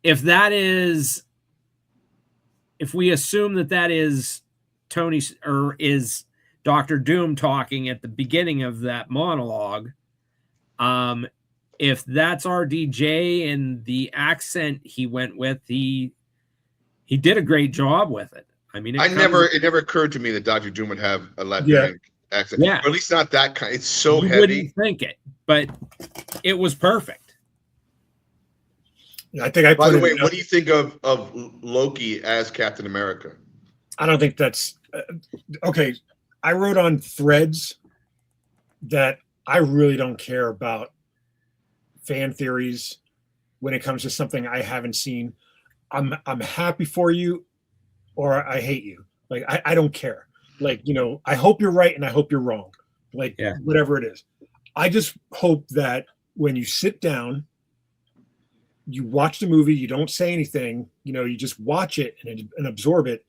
if we assume that is Tony or is Dr. Doom talking at the beginning of that monologue, if that's RDJ and the accent he went with, he did a great job with it. I mean, it never occurred to me that Dr. Doom would have a Latvian accent. Yeah. Or at least not that kind. It's so heavy. You wouldn't think it, but it was perfect. I think By the way, what do you think of Loki as Captain America? I don't think that's okay. I wrote on Threads that I really don't care about fan theories when it comes to something I haven't seen. I'm happy for you or I hate you. Like, I don't care. Like, I hope you're right and I hope you're wrong. Like, whatever it is. I just hope that when you sit down, you watch the movie, you don't say anything, you just watch it and absorb it,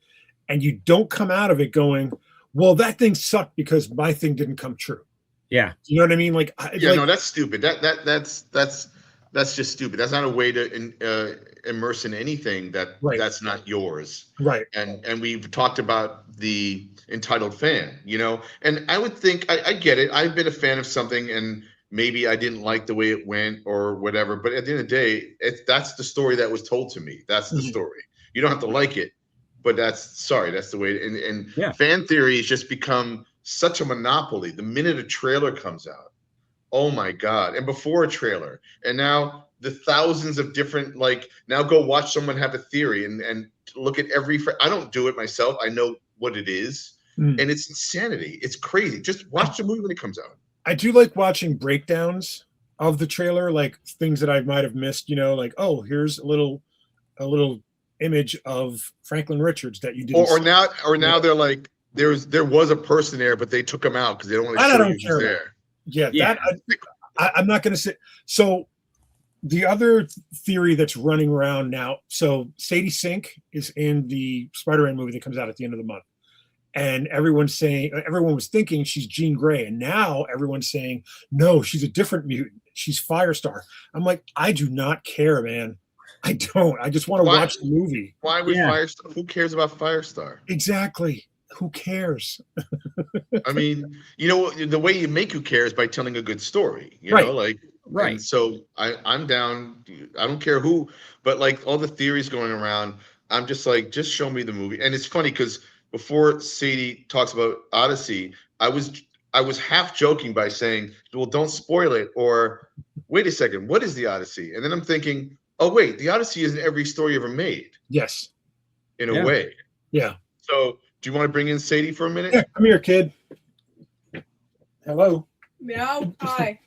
and you don't come out of it going, well, that thing sucked because my thing didn't come true. Yeah. You know what I mean? Like, no, that's stupid. That's just stupid. That's not a way to immerse in anything that's not yours. Right. And we've talked about the entitled fan, and I would think, I get it. I've been a fan of something and maybe I didn't like the way it went or whatever, but at the end of the day, that's the story that was told to me. That's the story. You don't have to like it, but that's the way. And fan theory has just become such a monopoly. The minute a trailer comes out, oh my God. And before a trailer, and now the thousands of different, now go watch someone have a theory and look at I don't do it myself. I know what it is. And it's insanity. It's crazy. Just watch the movie when it comes out. I do like watching breakdowns of the trailer, like things that I might have missed, like, oh, here's a little image of Franklin Richards that you didn't or now they're like, there was a person there, but they took him out because they don't want to show you who's there. Yeah. I'm not going to say. So The other theory that's running around now, so Sadie Sink is in the Spider-Man movie that comes out at the end of the month. And everyone was thinking she's Jean Grey, and now everyone's saying, no, she's a different mutant. She's Firestar. I'm like, I do not care, man. I don't. I just want to watch the movie. Why would Firestar? Who cares about Firestar? Exactly. Who cares? I mean, the way you make who cares by telling a good story. You know, like. Right. And so I'm down. I don't care who, but like all the theories going around, I'm just like, just show me the movie. And it's funny because before Sadie talks about Odyssey, I was half joking by saying, well, don't spoil it, or wait a second, what is the Odyssey? And then I'm thinking, oh wait, the Odyssey isn't every story ever made. Yes. In a way. Yeah. So do you want to bring in Sadie for a minute? Yeah, come here, kid. Hello. Meow. Hi.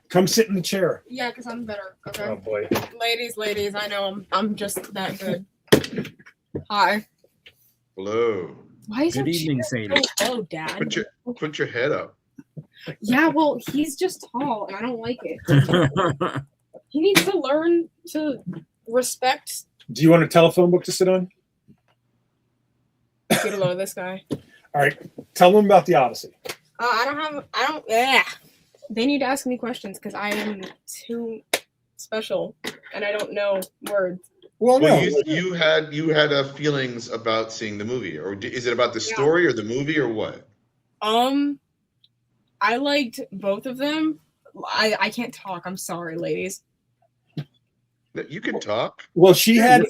Come sit in the chair. Yeah, because I'm better. Okay. Oh boy. Ladies, I know I'm just that good. Hi. Hello. Why is Good your evening, chair Sadie. so low, Dad? Put your head up. Yeah, well, he's just tall, and I don't like it. He needs to learn to respect. Do you want a telephone book to sit on? Get below this guy. All right. Tell them about the Odyssey. Yeah. They need to ask me questions because I am too special and I don't know words. Well, no. You had feelings about seeing the movie, or is it about the story or the movie or what? I liked both of them. I can't talk. I'm sorry, ladies. You can talk. Well, she had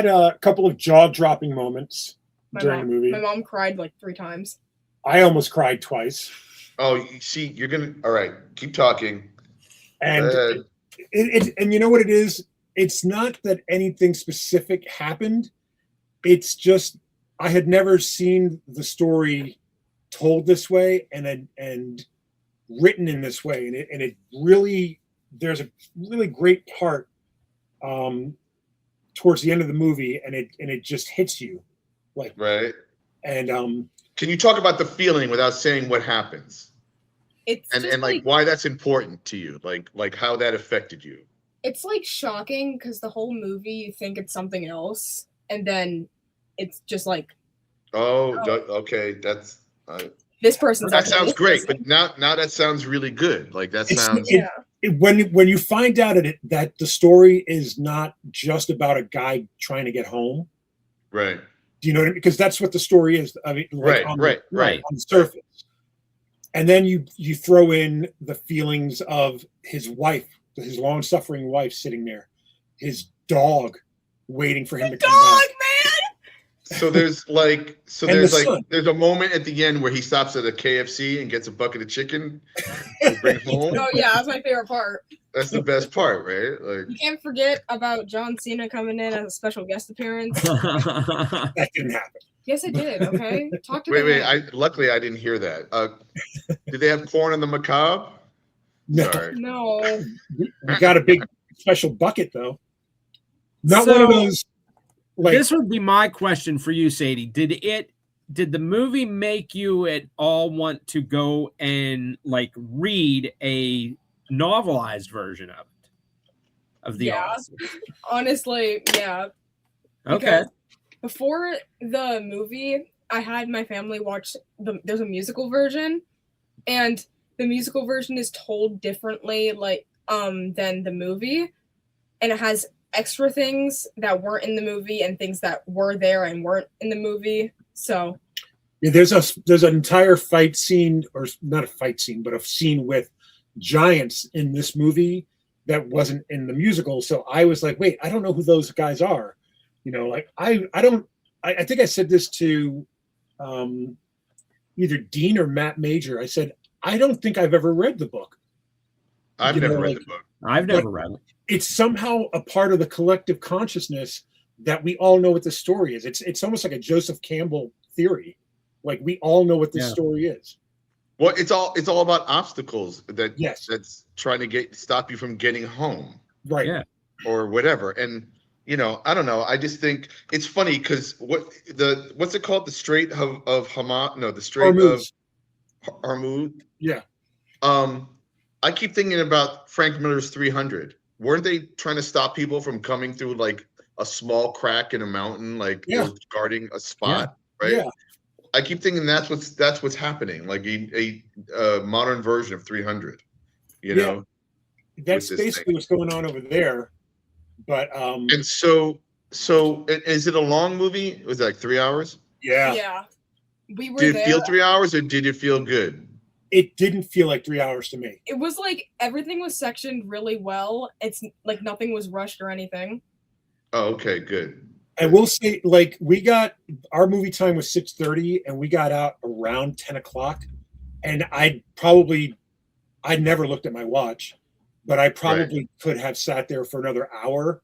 a couple of jaw-dropping moments during the movie. My mom cried like 3 times. I almost cried twice. Oh, you see, you're gonna. All right, keep talking. And and you know what it is? It's not that anything specific happened. It's just I had never seen the story told this way and written in this way, and it really, there's a really great part towards the end of the movie, and it just hits you, like right. And can you talk about the feeling without saying what happens? It's and like why that's important to you, like how that affected you. It's like shocking because the whole movie you think it's something else, and then it's just like, okay, that's this person's. That sounds great, but now that sounds really good. Like that sounds. When you find out that the story is not just about a guy trying to get home, right? Do you know what I mean? Because that's what the story is. I mean, like right on the surface, and then you throw in the feelings of his wife, his long-suffering wife sitting there, his dog waiting for him to come back. Man. So there's there's a moment at the end where he stops at a KFC and gets a bucket of chicken to bring home. Oh yeah, that's my favorite part. That's the best part, right? Like you can't forget about John Cena coming in as a special guest appearance. That didn't happen. Yes, it did. Okay, talk to wait. Luckily, I didn't hear that. Did they have corn on the macabre? No. Sorry. No. We got a big special bucket though. Not one of those. Like, this would be my question for you, Sadie. Did the movie make you at all want to go and like read a novelized version of the Odyssey? Honestly, yeah. Okay. Before the movie, I had my family watch there's a musical version, and the musical version is told differently than the movie, and it has extra things that weren't in the movie and things that were there and weren't in the movie. So yeah, there's an entire fight scene, or not a fight scene, but a scene with giants in this movie that wasn't in the musical. So I was like, wait, I don't know who those guys are. You know, like I think I said this to either Dean or Matt Major. I said, I don't think I've ever read the book. I've never read the book. I've never read it. It's somehow a part of the collective consciousness that we all know what the story is. It's almost like a Joseph Campbell theory. Like we all know what this story is. Well, it's all about obstacles that's trying to stop you from getting home. Right. Yeah. Or whatever. And I don't know. I just think it's funny because what's it called? The Strait of Hamas? No, the Strait of Hormuz. Yeah. I keep thinking about Frank Miller's 300. Weren't they trying to stop people from coming through like a small crack in a mountain, like Yeah. it was guarding a spot, right? Yeah. I keep thinking that's what's happening, like a modern version of 300. You Yeah. know, That's with this basically thing. what's going on over there. But And so is it a long movie? Was it like 3 hours? yeah, Yeah. We were Did it there. feel 3 hours or did it feel good? it didn't feel like 3 hours to me. It was like everything was sectioned really well. It's like nothing was rushed or anything. Oh, okay, good. I will say, like, we got our movie time was 6:30, and we got out around 10 o'clock. And I'd never looked at my watch, but I probably could have sat there for another hour.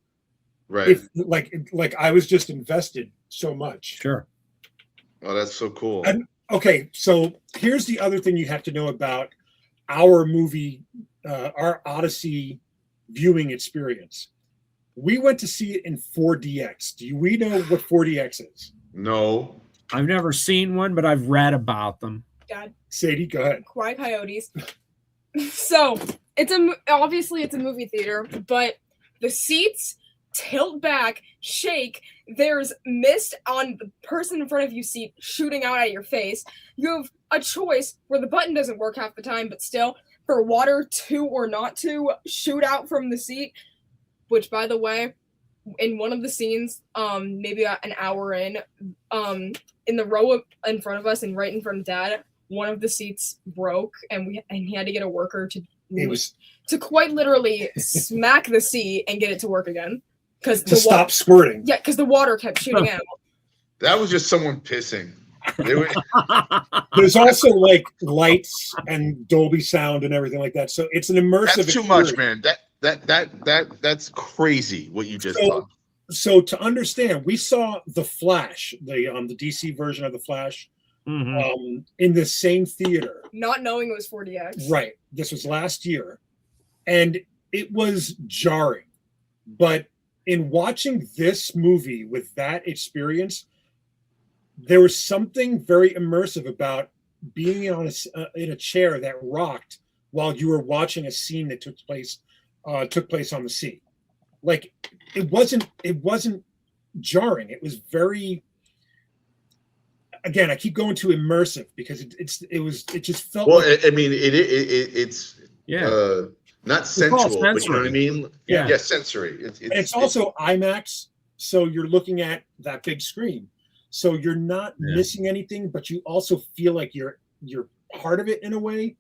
Right. If like I was just invested so much. Sure. Oh, that's so cool. And okay, so here's the other thing you have to know about our movie, our Odyssey viewing experience. We went to see it in 4DX. Do we know what 4DX is? No. I've never seen one, but I've read about them. God, Sadie, go ahead. quiet coyotes. So obviously it's a movie theater, but the seats tilt back, shake. There's mist on the person in front of you seat shooting out at your face. You have a choice where the button doesn't work half the time, but still for water to or not to shoot out from the seat. Which, by the way, in one of the scenes, maybe an hour in the row in front of us and right in front of Dad, one of the seats broke, and he had to get a worker to quite literally smack the seat and get it to work again To stop squirting. Yeah, because the water kept shooting out. That was just someone pissing. They were, There's also like lights and Dolby sound and everything like that. So it's an immersive. that's too much, man. That's crazy what you just thought. So to understand, we saw The Flash, the DC version of The Flash, in the same theater. Not knowing it was 4DX. Right. This was last year. And it was jarring. But in watching this movie with that experience, there was something very immersive about being in a chair that rocked while you were watching a scene that took place on the sea. Like it wasn't jarring. It was very, again, I keep going to immersive because it just felt Well, like, I mean, it's not sensual, but you know what I mean? Yeah. Sensory. it's also IMAX, so you're looking at that big screen. So you're not missing anything, but you also feel like you're part of it in a way.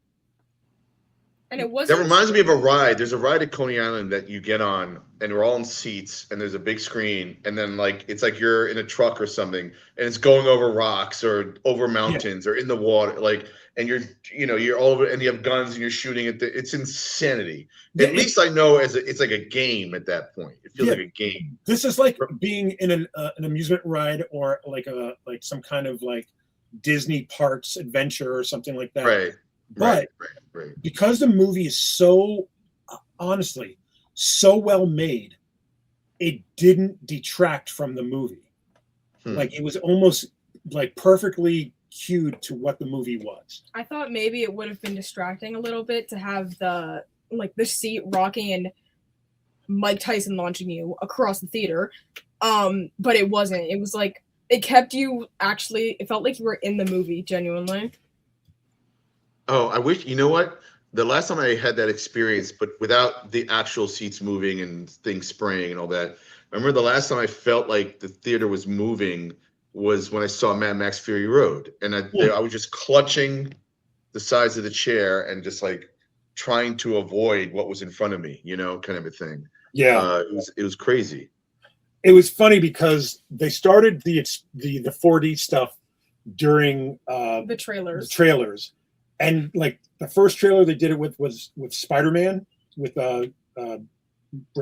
And it wasn't. That reminds me of a ride. There's a ride at Coney Island that you get on, and we're all in seats, and there's a big screen, and then like it's like you're in a truck or something, and it's going over rocks or over mountains or in the water, like, and you're all over, and you have guns and you're shooting at it's insanity. At least I know it's like a game at that point. It feels like a game. This is like being in an amusement ride or like some kind of like Disney parks adventure or something like that. Right. But because the movie is so, honestly, so well made, it didn't detract from the movie. Like it was almost like perfectly cued to what the movie was. I thought maybe it would have been distracting a little bit to have the seat rocking and Mike Tyson launching you across the theater. But it wasn't. It was like it kept you it felt like you were in the movie genuinely. Oh, I wish, you know what? The last time I had that experience, but without the actual seats moving and things spraying and all that, I remember the last time I felt like the theater was moving was when I saw Mad Max Fury Road. And I was just clutching the sides of the chair and just like trying to avoid what was in front of me, kind of a thing. Yeah. It was crazy. It was funny because they started the 4D stuff during the trailers. And like the first trailer they did it with was with Spider-Man with Brand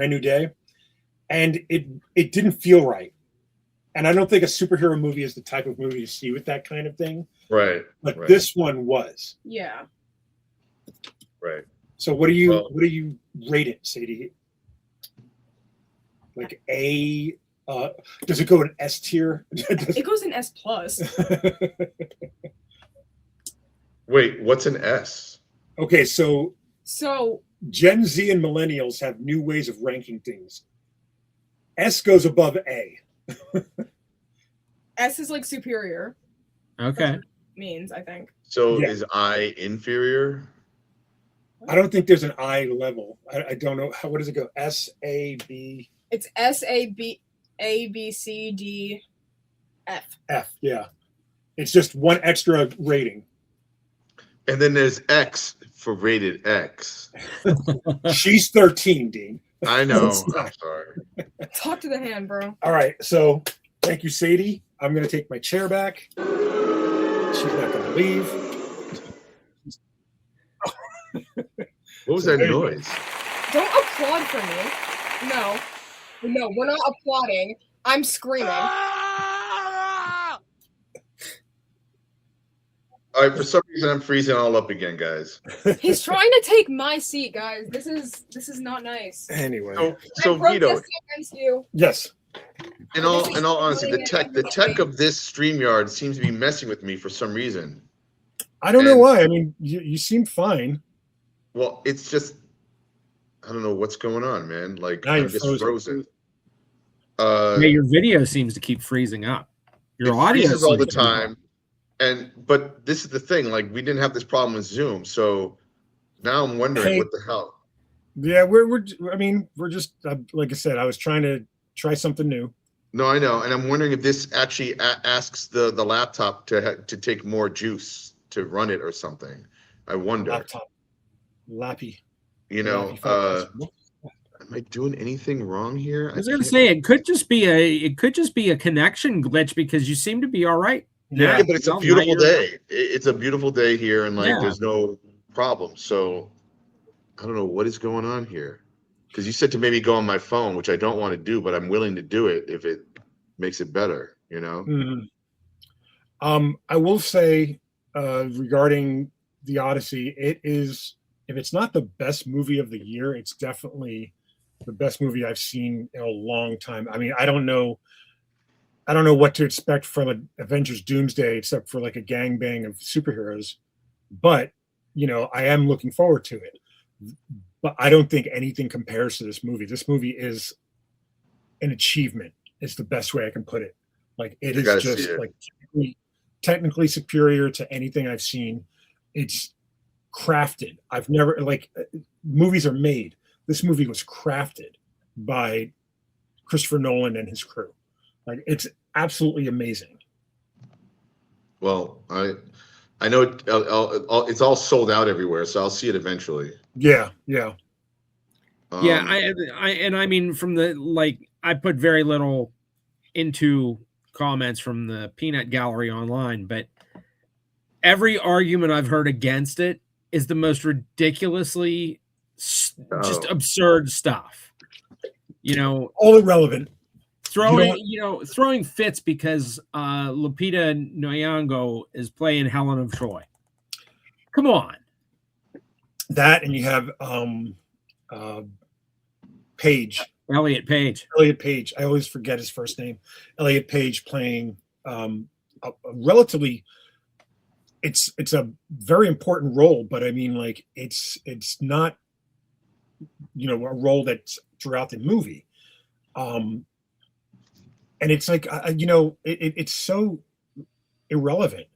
New Day, and it didn't feel right. And I don't think a superhero movie is the type of movie to see with that kind of thing. Right. But this one was. Yeah. Right. So what do you rate it, Sadie? Like A? Does it go in S tier? It goes in S plus. Wait, what's an S? Okay, so So Gen Z and millennials have new ways of ranking things. S goes above A. S is like superior. Okay. Means, I think. So Yeah. is I inferior? I don't think there's an I level. I don't know. What does it go? S, A, B. It's S, A, B, C, D, F. F, yeah. It's just one extra rating. And then there's X for rated X. She's 13, Dean. I know. I'm sorry. Talk to the hand, bro. All right, so thank you, Sadie. I'm going to take my chair back. She's not going to leave. What was that noise? Don't applaud for me. No. No, we're not applauding. I'm screaming. All right, for some reason I'm freezing all up again, guys. He's trying to take my seat, guys. This is not nice. Anyway. So I'm Vito, protesting against you. Yes. in all honesty, the tech of this StreamYard seems to be messing with me for some reason. I don't know And- why. I mean, you seem fine. Well, it's just I don't know what's going on, man. Like Now I'm you're just frozen. frozen. Yeah, your video seems to keep freezing up. Your It audio freezes all the seems to be- time. But this is the thing, like we didn't have this problem with Zoom, so now I'm wondering Hey. what the hell. Yeah, we're just like I said, I was trying to try something new. No, I know, and I'm wondering if this actually asks the laptop to take more juice to run it or something. I wonder. Laptop. Lappy. You know, Lappy focus. am I doing anything wrong here? I was going to say it could just be a connection glitch because you seem to be all right. Yeah, but it's a Well, now beautiful you're- day. It's a beautiful day here, and like Yeah. there's no problem. So I don't know what is going on here. Because you said to maybe go on my phone, which I don't want to do, but I'm willing to do it if it makes it better. You know. Mhm. I will say regarding the Odyssey, it is, if it's not the best movie of the year, it's definitely the best movie I've seen in a long time. I mean, I don't know what to expect from an Avengers Doomsday except for like a gangbang of superheroes, but I am looking forward to it. But I don't think anything compares to this movie. This movie is an achievement. Is the best way I can put it. Like it I is gotta see just it. like technically superior to anything I've seen. It's crafted. I've never movies are made. This movie was crafted by Christopher Nolan and his crew. Like it's absolutely amazing. Well, I know it's all sold out everywhere, so I'll see it eventually. Yeah. Yeah, I mean, from I put very little into comments from the peanut gallery online, but every argument I've heard against it is the most ridiculously just absurd stuff. All irrelevant. Throwing fits because Lupita Nyong'o is playing Helen of Troy. Come on. That, and you have Page. Elliot Page. I always forget his first name. Elliot Page playing a relatively. It's a very important role, but I mean, like it's not, a role that's throughout the movie, and it's like it's so irrelevant.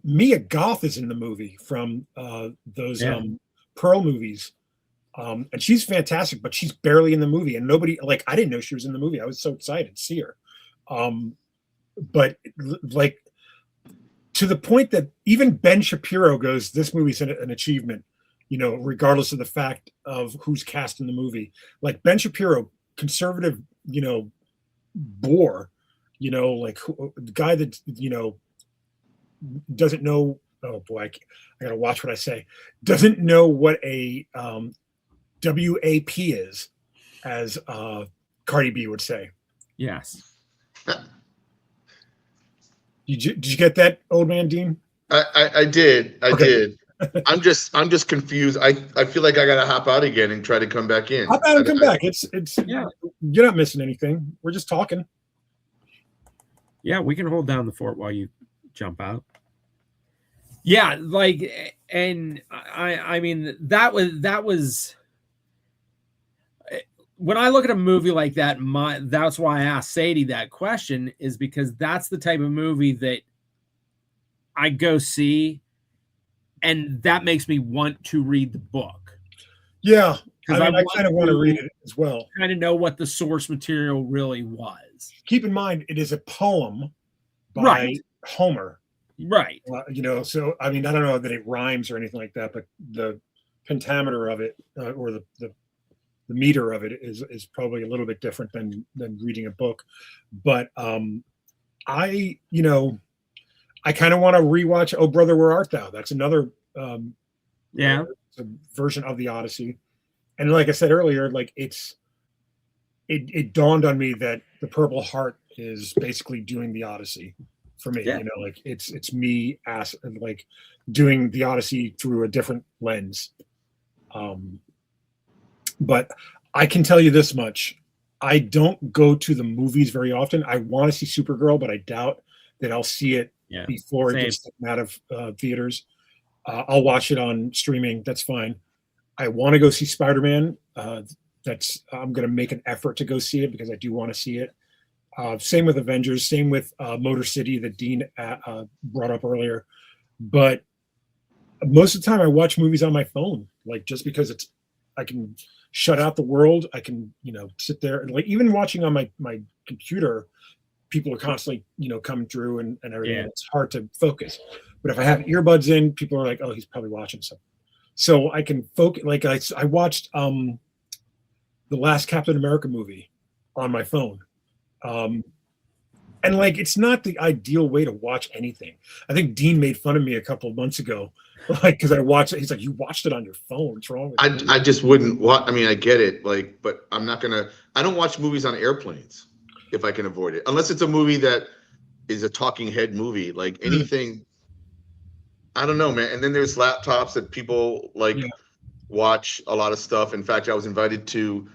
Mia Goth is in the movie from those Pearl movies. And she's fantastic, but she's barely in the movie, and nobody I didn't know she was in the movie. I was so excited to see her. But to the point that even Ben Shapiro goes, this movie's an achievement, regardless of the fact of who's cast in the movie. Like Ben Shapiro, conservative, bore, the guy that, doesn't know, oh boy, I gotta watch what I say, doesn't know what a WAP is, as Cardi B would say. Yes. Did you get that, old man Dean? I did. I Okay. did. I'm just confused. I feel like I gotta hop out again and try to come back in. Hop out and come back. It's Yeah. You're not missing anything. We're just talking. Yeah, we can hold down the fort while you jump out. Yeah, like, and I mean, that was when I look at a movie like that, that's why I asked Sadie that question, is because that's the type of movie that I go see, and that makes me want to read the book. Yeah, Because I kind of want to read it as well. Kind of know what the source material really was. Keep in mind, it is a poem by Right. Homer. Right. You know, so I mean, I don't know that it rhymes or anything like that, but the pentameter of it, or the meter of it is probably a little bit different than reading a book. But I, you know, I kind of want to rewatch Oh Brother, Where Art Thou? That's another Yeah. a version of the Odyssey. And like I said earlier, like it dawned on me that the Purple Heart is basically doing the Odyssey for me. Yeah. You know, like it's me like doing the Odyssey through a different lens. But I can tell you this much: I don't go to the movies very often. I want to see Supergirl, but I doubt that I'll see it before it gets taken out of theaters. I'll watch it on streaming. That's fine. I want to go see Spider-Man. I'm going to make an effort to go see it because I do want to see it. Same with Avengers. Same with Motor City that Dean brought up earlier. But most of the time, I watch movies on my phone, like just because I can shut out the world. I can, you know, sit there and like even watching on my computer, people are constantly, you know, coming through and everything. And it's hard to focus. But if I have earbuds in, people are like, "Oh, he's probably watching something." So I can focus. Like I watched the last Captain America movie on my phone. And like, it's not the ideal way to watch anything. I think Dean made fun of me a couple of months ago, like, because I watched it. He's like, "You watched it on your phone. What's wrong with you?" I just wouldn't watch. I mean, I get it, like, but I'm not gonna. I don't watch movies on airplanes if I can avoid it, unless it's a movie that is a talking head movie, like anything. I don't know, man. And then there's laptops that people like watch a lot of stuff. In fact, I was invited to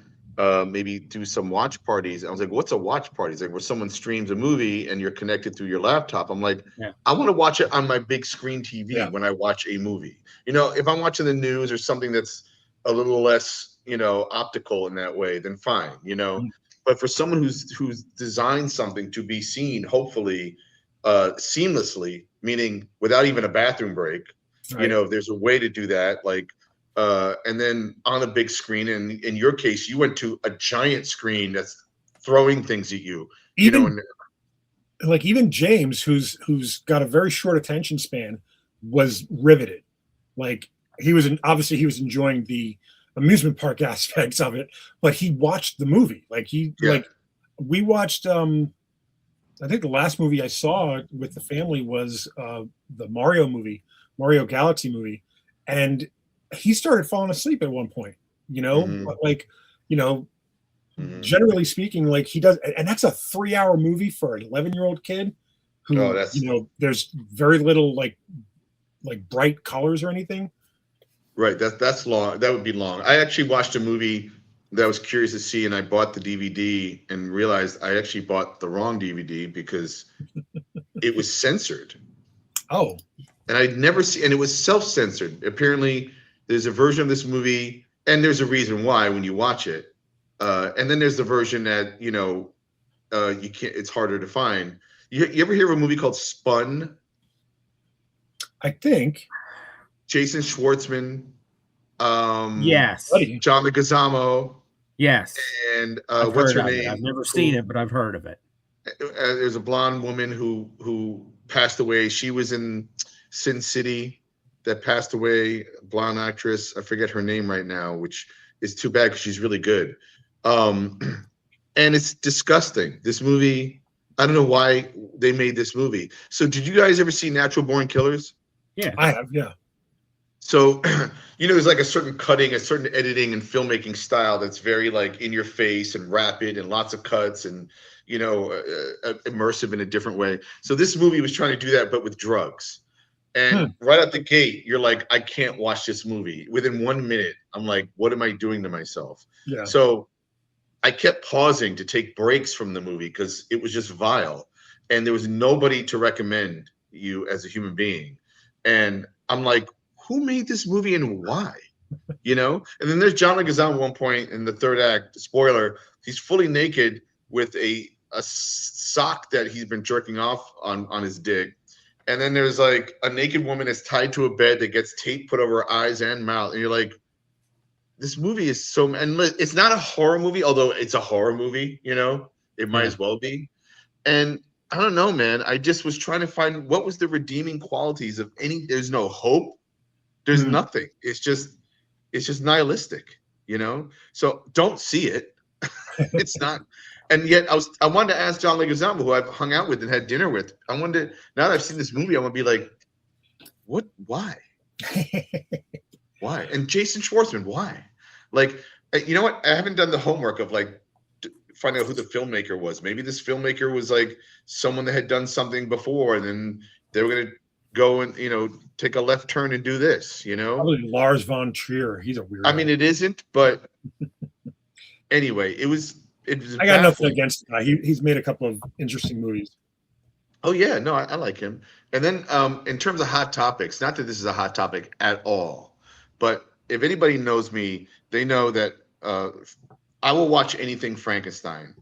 maybe do some watch parties. I was like, "What's a watch party?" It's like where someone streams a movie and you're connected through your laptop. I'm like, I want to watch it on my big screen TV when I watch a movie. You know, if I'm watching the news or something that's a little less, you know, optical in that way, then fine, you know. But for someone who's designed something to be seen, hopefully, seamlessly, meaning without even a bathroom break, you know, there's a way to do that, like. And then on a big screen, and in your case, you went to a giant screen that's throwing things at you. Even, you know, like even James, who's got a very short attention span, was riveted. Like obviously he was enjoying the amusement park aspects of it, but he watched the movie. Like like we watched. I think the last movie I saw with the family was the Mario Galaxy movie, and he started falling asleep at one point, you know, but like, you know, generally speaking, like he does, and that's a 3-hour movie for an 11-year-old kid who, you know, there's very little like bright colors or anything. Right. That's long. That would be long. I actually watched a movie that I was curious to see, and I bought the DVD and realized I actually bought the wrong DVD because it was censored. Oh. And I'd never seen, and it was self-censored. Apparently, there's a version of this movie, and there's a reason why when you watch it. And then there's the version that, you know, you can't. It's harder to find. You ever hear of a movie called Spun? I think. Jason Schwartzman. Yes. John Leguizamo. Yes. And what's her name? I've never seen it, but I've heard of it. There's a blonde woman who passed away. She was in Sin City. That passed away, blonde actress. I forget her name right now, which is too bad because she's really good. And it's disgusting. This movie, I don't know why they made this movie. So did you guys ever see Natural Born Killers? Yeah. I have, yeah. So, you know, there's like a certain cutting, a certain editing and filmmaking style that's very like in your face and rapid and lots of cuts and, you know, immersive in a different way. So this movie was trying to do that, but with drugs. And right out the gate, you're like, I can't watch this movie. Within 1 minute, I'm like, what am I doing to myself? Yeah. So I kept pausing to take breaks from the movie because it was just vile. And there was nobody to recommend you as a human being. And I'm like, who made this movie and why? You know? And then there's John Leguizamo at one point in the third act, spoiler, he's fully naked with a sock that he's been jerking off on his dick. And then there's like a naked woman that's tied to a bed that gets tape put over her eyes and mouth. And you're like, this movie is so, and it's not a horror movie, although it's a horror movie, you know, it might as well be. And I don't know, man. I just was trying to find what was the redeeming qualities of any, there's no hope. There's nothing. It's just nihilistic, you know? So don't see it. It's not. And yet I wanted to ask John Leguizamo, who I've hung out with and had dinner with. I wanted to, now that I've seen this movie, I want to be like, what, why? Why? And Jason Schwartzman, why? Like, you know what? I haven't done the homework of like finding out who the filmmaker was. Maybe this filmmaker was like someone that had done something before, and then they were going to go and, you know, take a left turn and do this, you know? Probably Lars von Trier. He's a weird. I mean, it isn't, but anyway, it was I got nothing against the guy. He's made a couple of interesting movies. Oh yeah, no, I like him. And then in terms of hot topics, not that this is a hot topic at all, but if anybody knows me, they know that I will watch anything Frankenstein.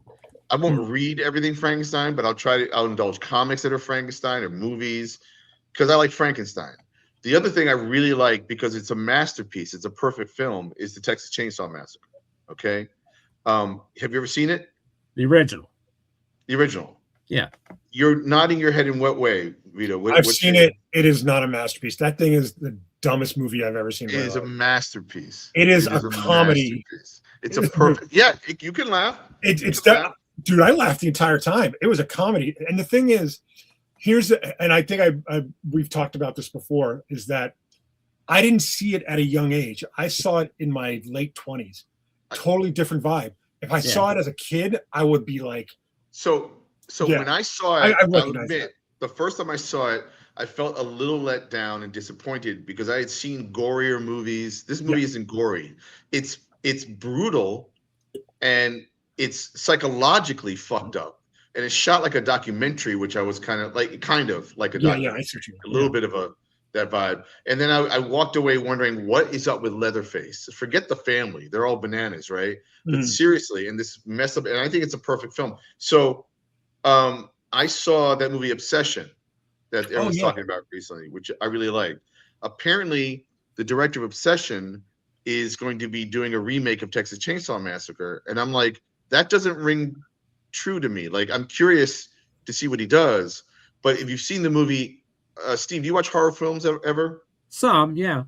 I won't read everything Frankenstein, but I'll indulge comics that are Frankenstein or movies because I like Frankenstein. The other thing I really like, because it's a masterpiece, it's a perfect film, is the Texas Chainsaw Massacre. Okay. Have you ever seen it? The original. The original. Yeah. You're nodding your head in what way, Vito? I've seen it. It is not a masterpiece. That thing is the dumbest movie I've ever seen. It is a masterpiece. It is a comedy. It's a perfect. Yeah, you can laugh. It's that, dude. I laughed the entire time. It was a comedy, and the thing is, and I think we've talked about this before, is that I didn't see it at a young age. I saw it in my late 20s. Totally different vibe. If I saw it as a kid, I would be like. So when I saw it, I'll admit, the first time I saw it, I felt a little let down and disappointed because I had seen gorier movies. This movie isn't gory. It's brutal, and it's psychologically fucked up, and it's shot like a documentary, which I was kind of like a documentary, I see what you mean. a little bit of that vibe. And then I walked away wondering what is up with Leatherface. Forget the family; they're all bananas, right? But seriously, and this mess up, and I think it's a perfect film. So, I saw that movie Obsession that everyone's talking about recently, which I really liked. Apparently, the director of Obsession is going to be doing a remake of Texas Chainsaw Massacre, and I'm like, that doesn't ring true to me. Like, I'm curious to see what he does. But if you've seen the movie, Steve, do you watch horror films ever? Some, yeah.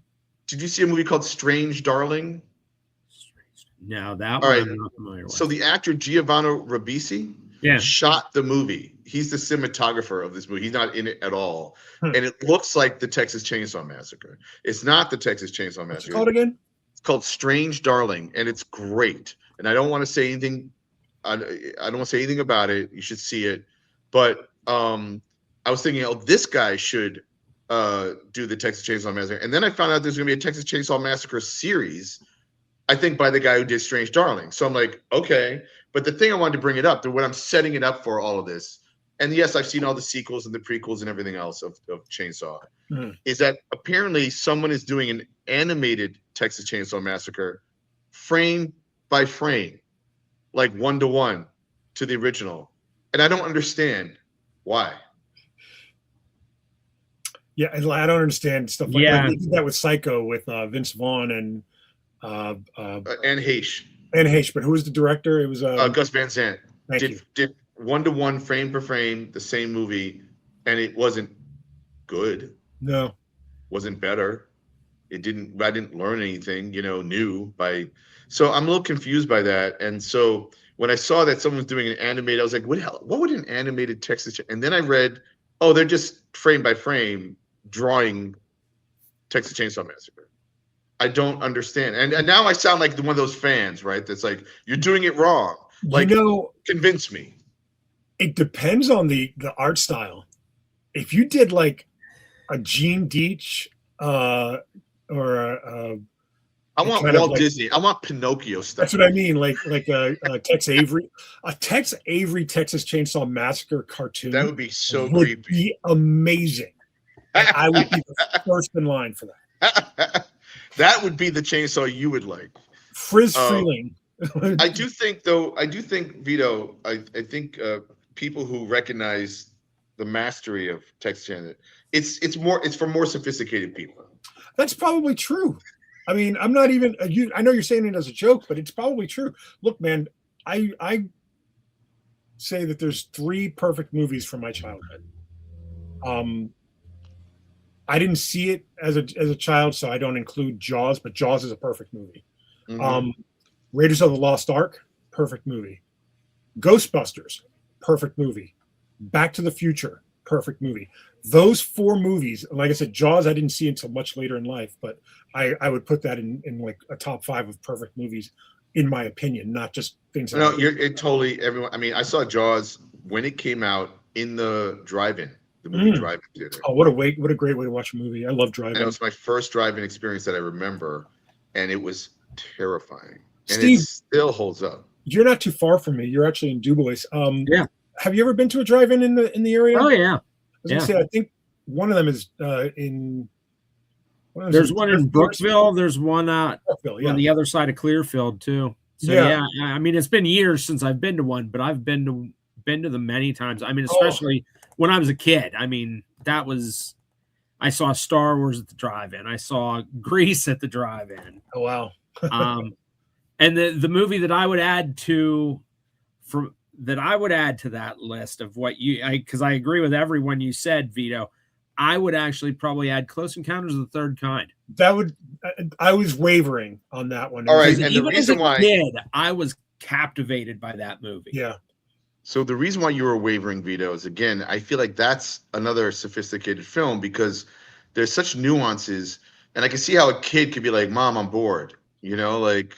Did you see a movie called Strange Darling? No, that one I'm not familiar with. So the actor Giovanni Ribisi shot the movie. He's the cinematographer of this movie. He's not in it at all. And it looks like the Texas Chainsaw Massacre. It's not the Texas Chainsaw Massacre. What's it called again? It's called Strange Darling, and it's great. And I don't want to say anything. I don't want to say anything about it. You should see it. But I was thinking, this guy should do the Texas Chainsaw Massacre. And then I found out there's going to be a Texas Chainsaw Massacre series, I think, by the guy who did Strange Darling. So I'm like, okay. But the thing I wanted to bring it up, when I'm setting it up for all of this, and yes, I've seen all the sequels and the prequels and everything else of Chainsaw, is that apparently someone is doing an animated Texas Chainsaw Massacre frame by frame, like 1-to-1 to the original. And I don't understand why. Yeah, I don't understand stuff like that. They did that with Psycho with Vince Vaughn and Heche. And Heche, but who was the director? It was Gus Van Sant. Did 1-to-1 frame per frame the same movie, and it wasn't good. No, wasn't better. I didn't learn anything, new by. So I'm a little confused by that. And so when I saw that someone was doing an animated, I was like, what would an animated Texas? And then I read, they're just frame by frame drawing Texas Chainsaw Massacre. I don't understand. And now I sound like one of those fans, right? That's like, you're doing it wrong. Like, convince me. It depends on the art style. If you did like a Gene Deitch or I want Walt Disney. I want Pinocchio stuff. That's what I mean. Like a Tex Avery, Texas Chainsaw Massacre cartoon. That would be so would creepy. be amazing. And I would be the first in line for that. That would be the chainsaw you would like. Frizz Freeling. I do think, though, Vito, I think people who recognize the mastery of text generation, it's for more sophisticated people. That's probably true. I mean, I'm not even I know you're saying it as a joke, but it's probably true. Look, man, I say that there's 3 perfect movies from my childhood. I didn't see it as a child, so I don't include Jaws, but Jaws is a perfect movie. Raiders of the Lost Ark, perfect movie. Ghostbusters, perfect movie. Back to the Future, perfect movie. Those 4 movies, like I said, Jaws I didn't see until much later in life, but I would put that in like a top 5 of perfect movies, in my opinion, not just things. No, it totally, everyone. I mean, I saw Jaws when it came out in the drive-in, the movie drive-in theater. Oh, what a great way to watch a movie. I love drive-in. And it was my first drive-in experience that I remember, and it was terrifying. And Steve, it still holds up. You're not too far from me. You're actually in Dubois. Yeah. Have you ever been to a drive-in in the area? Oh yeah. I was gonna say, I think one of them is in. There's one in Brookville. There's one on the other side of Clearfield too. So yeah, I mean, it's been years since I've been to one, but I've been to them many times. I mean, especially when I was a kid. I mean, I saw Star Wars at the drive-in. I saw Grease at the drive-in. Oh wow. And the movie that I would add to that list of what because I agree with everyone you said, Vito. I would actually probably add Close Encounters of the Third Kind. I was wavering on that one. All right, and even the reason why I was captivated by that movie. Yeah. So the reason why you were wavering, Vito, is, again, I feel like that's another sophisticated film because there's such nuances, and I can see how a kid could be like, "Mom, I'm bored," like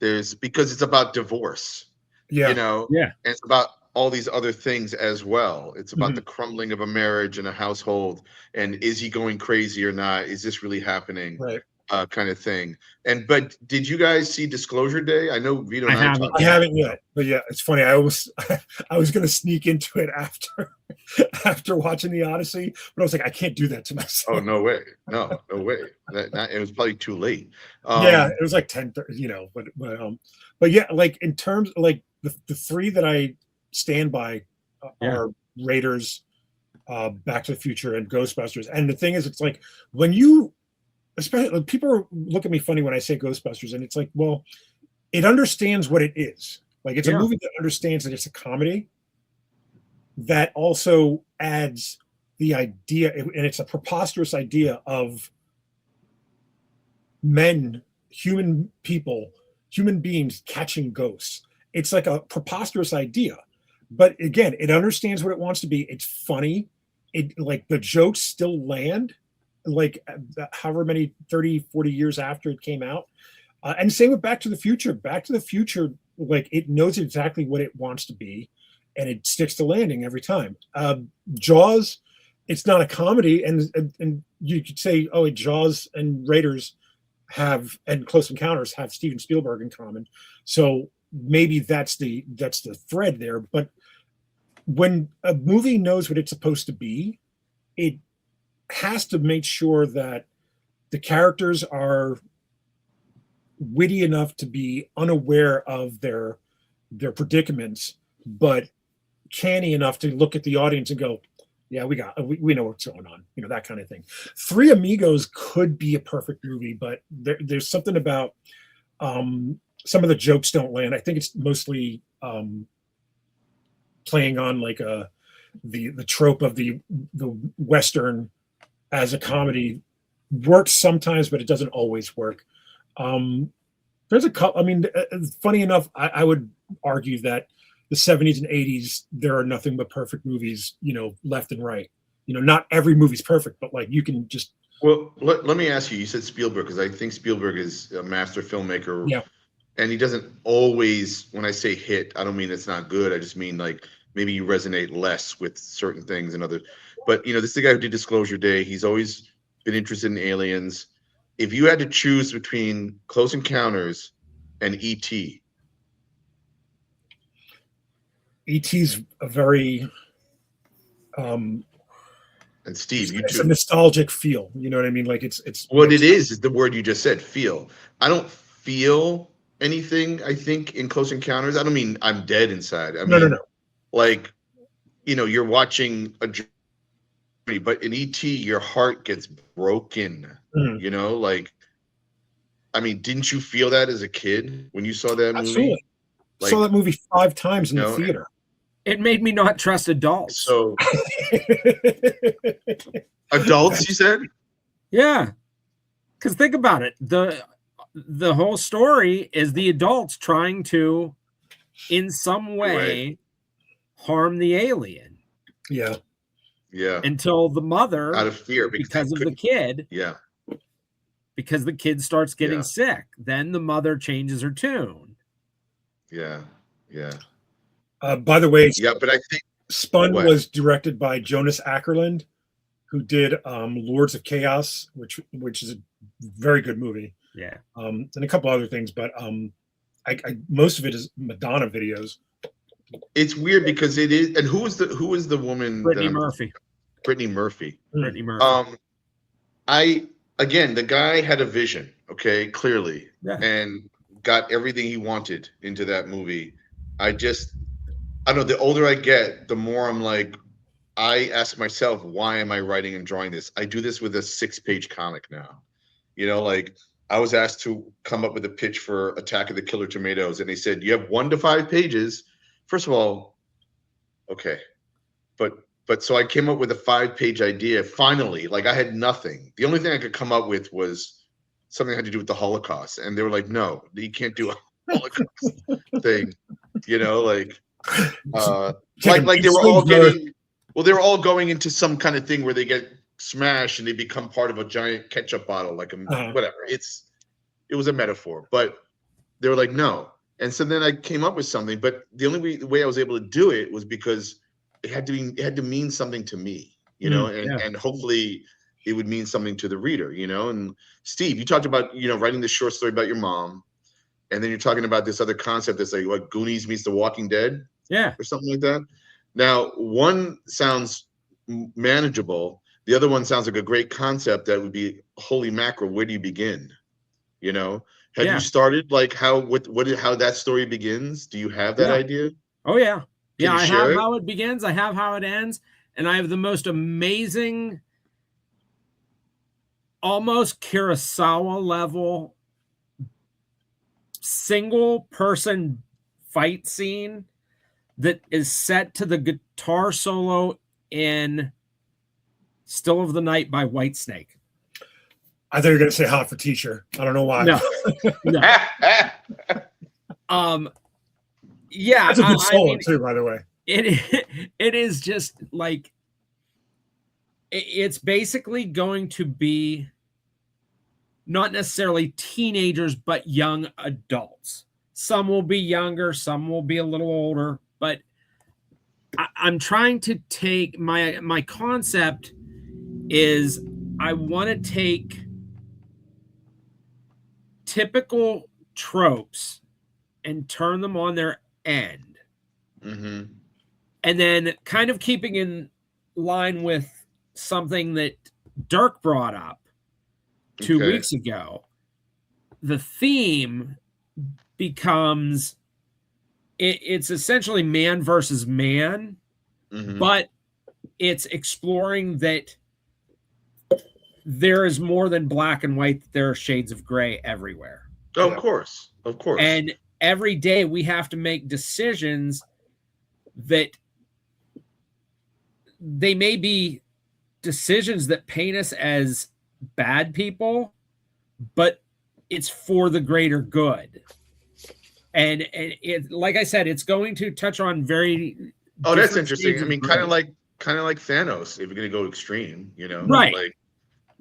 because it's about divorce, yeah, and it's about all these other things as well. It's about the crumbling of a marriage and a household, and is he going crazy or not? Is this really happening? Right. Kind of thing. But did you guys see Disclosure Day? I know Vito and I haven't yet, but yeah, it's funny. I was going to sneak into it after watching the Odyssey, but I was like, I can't do that to myself. Oh, no way. No way. It was probably too late. Yeah, it was like 10:30, but yeah, like in terms of like the 3 that I stand by are Raiders, Back to the Future, and Ghostbusters. And the thing is, it's like especially people look at me funny when I say Ghostbusters, and it's like, well, it understands what it is. Like it's a movie that understands that it's a comedy that also adds the idea, and it's a preposterous idea of human beings catching ghosts. It's like a preposterous idea, but again, it understands what it wants to be. It's funny. It like the jokes still land, like however many 30, 40 years after it came out. And same with Back to the Future. Back to the Future, like it knows exactly what it wants to be, and it sticks to landing every time. Jaws, it's not a comedy, and you could say, oh, Jaws and Raiders and Close Encounters have Steven Spielberg in common. So maybe that's the thread there. But when a movie knows what it's supposed to be, it has to make sure that the characters are witty enough to be unaware of their predicaments, but canny enough to look at the audience and go, yeah, we know what's going on, that kind of thing. Three Amigos could be a perfect movie, but there's something about some of the jokes don't land. I think it's mostly playing on like the trope of the Western as a comedy. Works sometimes, but it doesn't always work. There's a couple. I mean, funny enough, I would argue that the 70s and 80s, there are nothing but perfect movies, left and right. Not every movie's perfect, but like you can just. Well, let me ask you. You said Spielberg, because I think Spielberg is a master filmmaker. Yeah. And he doesn't always, when I say hit, I don't mean it's not good. I just mean like maybe you resonate less with certain things and other. But this is the guy who did Disclosure Day. He's always been interested in aliens. If you had to choose between Close Encounters and E.T. E.T.'s a very And Steve, you It's too. a nostalgic feel. You know what I mean? Like it's What it is the word you just said, feel. I don't feel anything, I think, in Close Encounters. I don't mean I'm dead inside. I mean, no. like, you're watching a journey, but in E.T., your heart gets broken. Mhm. Like, I mean, didn't you feel that as a kid when you saw that movie? Absolutely. Like, Saw that movie 5 times in the know, theater. It made me not trust adults. so adults, you said? Yeah. Because think about it. The whole story is the adults trying to, in some way, harm the alien. Yeah. Yeah. Until the mother, Out of fear, because of the kid, yeah, because the kid starts getting Yeah. sick. Then the mother changes her tune. yeah, yeah, By the way, yeah. But I think Spun What? was directed by Jonas Ackerland, who did Lords of Chaos, which is a very good movie, Yeah. and a couple other things. But I most of it is Madonna videos. it's weird because it is. And who is the woman? Brittany Murphy. Brittany Murphy. Brittany Murphy. Again, the guy had a vision, okay, clearly, Yeah. and got everything he wanted into that movie. I don't know. The older I get, the more I'm like, I ask myself, why am I writing and drawing this? I do this with a 6-page comic now. Like I was asked to come up with a pitch for Attack of the Killer Tomatoes, and they said, you have 1 to 5 pages. First of all, okay. But so I came up with a 5-page idea. Finally, like I had nothing. The only thing I could come up with was something that had to do with the Holocaust. And they were like, no, you can't do a Holocaust thing. Like they were all they were all going into some kind of thing where they get smashed and they become part of a giant ketchup bottle, like whatever. It was a metaphor, but they were like, no. And so then I came up with something, but the only way I was able to do it was because it had to mean something to me, and hopefully it would mean something to the reader, And Steve, you talked about, writing this short story about your mom, and then you're talking about this other concept that's like what Goonies meets The Walking Dead, or something like that. Now, one sounds manageable. The other one sounds like a great concept that would be holy mackerel. Where do you begin? Have you started like how that story begins? Do you have that idea? Oh yeah. Can I have it? how it begins, I have how it ends, and I have the most amazing, almost Kurosawa level single person fight scene that is set to the guitar solo in Still of the Night by Whitesnake. I thought you were going to say Hot for Teacher. I don't know why. No. Yeah, that's a good solo too, by the way. It is just like it's basically going to be not necessarily teenagers, but young adults. Some will be younger, some will be a little older, but I'm trying to take my concept is I want to take typical tropes and turn them on their end. Mm-hmm. And then kind of keeping in line with something that Dirk brought up 2 weeks ago, the theme becomes it's essentially man versus man, but it's exploring that there is more than black and white, that there are shades of gray everywhere. Oh, of course. And every day we have to make decisions that they may be decisions that paint us as bad people, but it's for the greater good. And it, like I said, it's going to touch on very. Oh, that's interesting. I mean, kind of like Thanos. If you're going to go extreme, right? Like,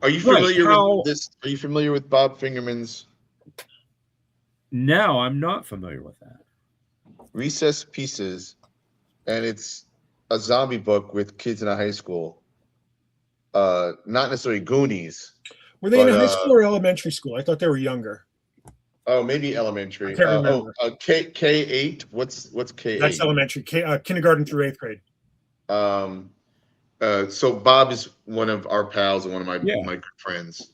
are you familiar with this? Are you familiar with Bob Fingerman's? No, I'm not familiar with that. Recess Pieces, and it's a zombie book with kids in a high school. Not necessarily Goonies. Were they in high school or elementary school? I thought they were younger. Oh, maybe elementary. I can't remember. K8. What's K8? That's elementary. Kindergarten through 8th grade. So Bob is one of our pals and one of my Yeah. my good friends.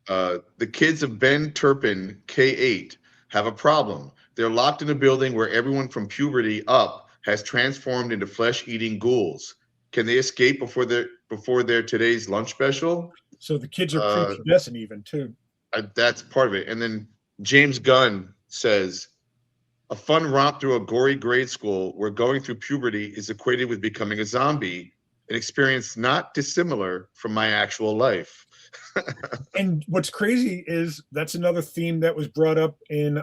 The kids of Ben Turpin, K8, have a problem. They're locked in a building where everyone from puberty up has transformed into flesh-eating ghouls. Can they escape before their today's lunch special? So the kids are prepubescent even too. That's part of it. And then James Gunn says, a fun romp through a gory grade school where going through puberty is equated with becoming a zombie, an experience not dissimilar from my actual life. And what's crazy is that's another theme that was brought up in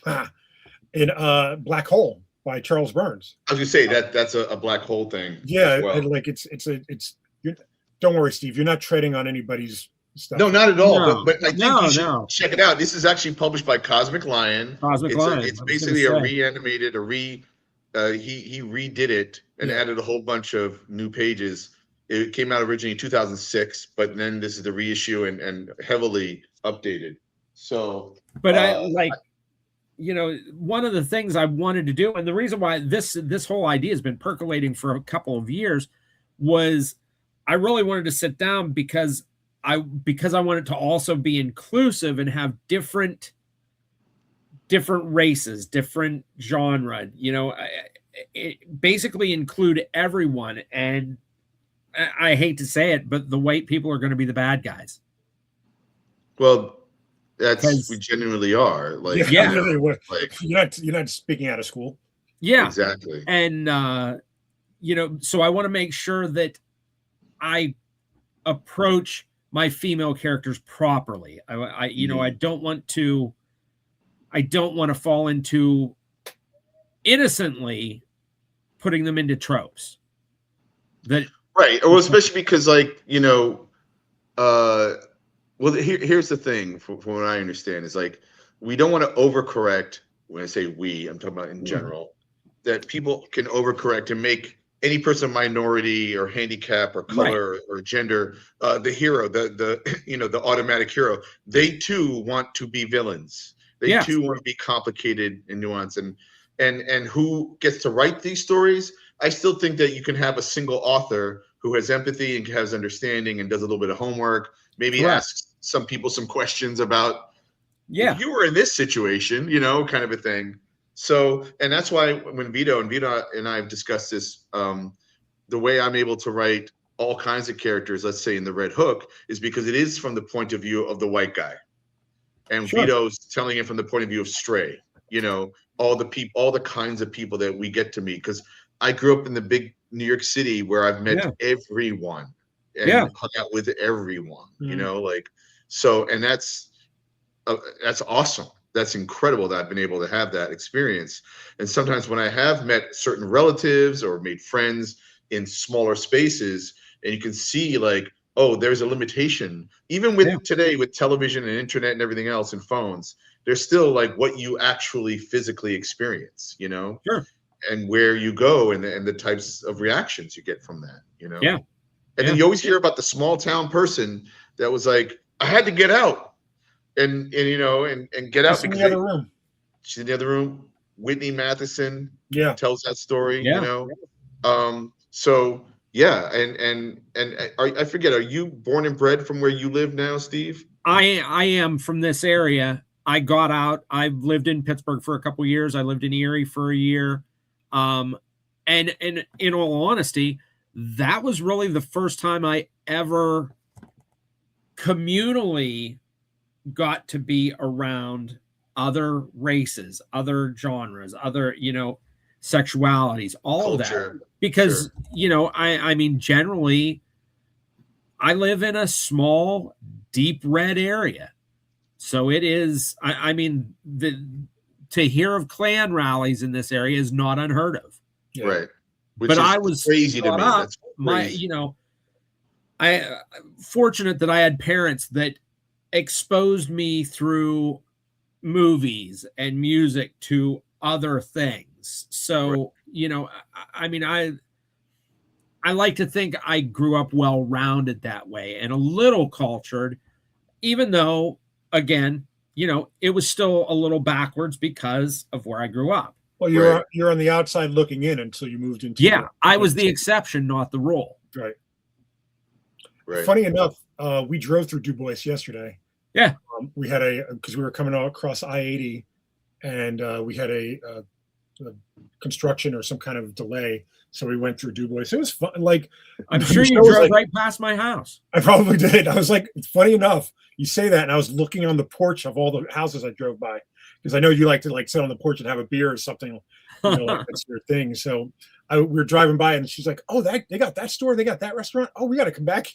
Black Hole by Charles Burns. I was gonna say that's a black hole thing. Yeah, as well. and like it's don't worry, Steve, you're not treading on anybody's stuff. No, not at all. No. But I think No, you should no. check it out. This is actually published by Cosmic Lion. Lion. It's basically a reanimated, he redid it and added a whole bunch of new pages. It came out originally in 2006, but then this is the reissue and heavily updated. So, but one of the things I wanted to do, and the reason why this whole idea has been percolating for a couple of years, was I really wanted to sit down because I wanted to also be inclusive and have different races, different genre, basically include everyone. And I hate to say it, but the white people are going to be the bad guys. Well, we genuinely are. Like, yeah. Like, you're not speaking out of school. Yeah, exactly. And so I want to make sure that I approach my female characters properly. I don't want to fall into innocently putting them into tropes. Right. Well, especially because here's the thing from what I understand is like, we don't want to overcorrect. When I say we, I'm talking about in general, that people can overcorrect and make any person minority or handicap or color or gender the hero, the automatic hero. They too want to be villains. They too want to be complicated and nuanced. And who gets to write these stories? I still think that you can have a single author who has empathy and has understanding and does a little bit of homework, maybe asks some people some questions about, if you were in this situation, kind of a thing. So, and that's why when Vito and I have discussed this, the way I'm able to write all kinds of characters, let's say in the Red Hook, is because it is from the point of view of the white guy. And Vito's telling it from the point of view of Stray, all the kinds of people that we get to meet. Because I grew up in the big New York City where I've met everyone and hung out with everyone, so, and that's awesome. That's incredible that I've been able to have that experience. And sometimes when I have met certain relatives or made friends in smaller spaces, and you can see like, oh, there's a limitation. Even with today, with television and internet and everything else and phones, there's still like what you actually physically experience, Sure. And where you go and the types of reactions you get from that, Yeah. And then you always hear about the small town person that was like, I had to get out and get out. She's in the other room. She's in the other room. Whitney Matheson tells that story, So and I forget, are you born and bred from where you live now, Steve? I am from this area. I got out. I've lived in Pittsburgh for a couple of years. I lived in Erie for a year. And in all honesty, that was really the first time I ever communally got to be around other races, other genres, other, sexualities, all Culture. of that. Because, I mean, generally, I live in a small, deep red area. So it is, to hear of Klan rallies in this area is not unheard of. Yeah. Right. Which But is I was crazy to me. That's crazy. I fortunate that I had parents that exposed me through movies and music to other things. So, I like to think I grew up well-rounded that way and a little cultured, even though, again, it was still a little backwards because of where I grew up. Well, you're on the outside looking in until you moved into. Yeah, I was the exception, not the rule. Right. Right. Funny enough, we drove through Du Bois yesterday. Yeah. We had because we were coming across I-80, and we had a construction or some kind of delay, so we went through Du Bois. It was fun. Like, I'm sure you drove right past my house. I probably did. I was like, funny enough, you say that, and I was looking on the porch of all the houses I drove by, because I know you like to like sit on the porch and have a beer or something. You know, like that's your thing. So we were driving by, and she's like, "Oh, they got that store, they got that restaurant. Oh, we got to come back."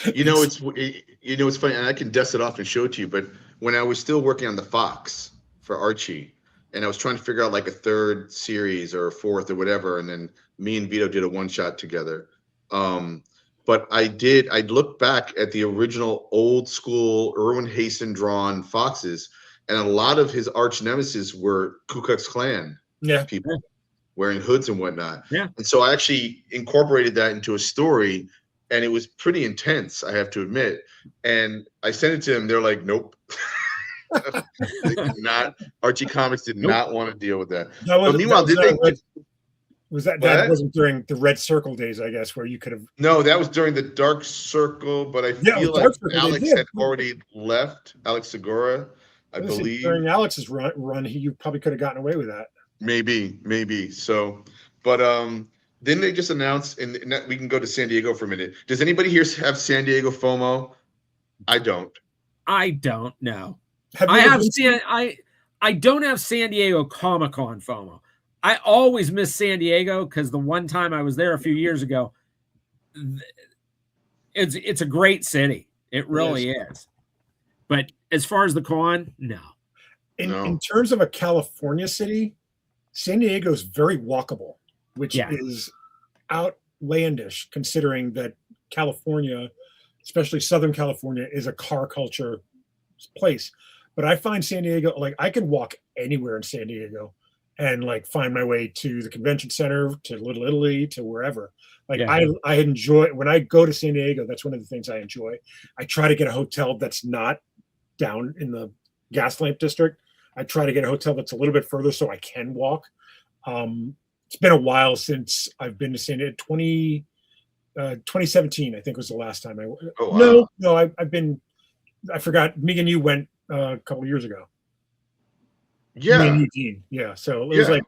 It's funny, and I can dust it off and show it to you. But when I was still working on the Fox for Archie, and I was trying to figure out like a third series or a fourth or whatever, and then me and Vito did a one shot together. But I looked back at the original old school Irwin Hasten drawn Foxes, and a lot of his arch nemesis were Ku Klux Klan people wearing hoods and whatnot. Yeah. And so I actually incorporated that into a story, and it was pretty intense, I have to admit. And I sent it to them. They're like, nope. Archie Comics did not want to deal with that. But meanwhile, that wasn't during the Red Circle days, I guess, where you could have. No, that was during the Dark Circle, but I feel like Alex had already left. Alex Segura, I believe. During Alex's run, you probably could have gotten away with that. Maybe. So, but then they just announced, and we can go to San Diego for a minute. Does anybody here have San Diego FOMO? I don't know. I don't have San Diego Comic-Con FOMO. I always miss San Diego because the one time I was there a few years ago, it's a great city. It really is. But as far as the con, no. In terms of a California city, San Diego is very walkable, which is outlandish considering that California, especially Southern California, is a car culture place. But I find San Diego, like, I can walk anywhere in San Diego and like find my way to the convention center, to Little Italy, to wherever. Like I enjoy when I go to San Diego. That's one of the things I enjoy. I try to get a hotel that's not down in the Gaslamp district. I try to get a hotel that's a little bit further so I can walk. It's been a while since I've been to San Diego. 2017, I think, was the last time I. Oh, wow. No, I've been. I forgot. Megan, you went a couple of years ago. Yeah. Yeah. So it was like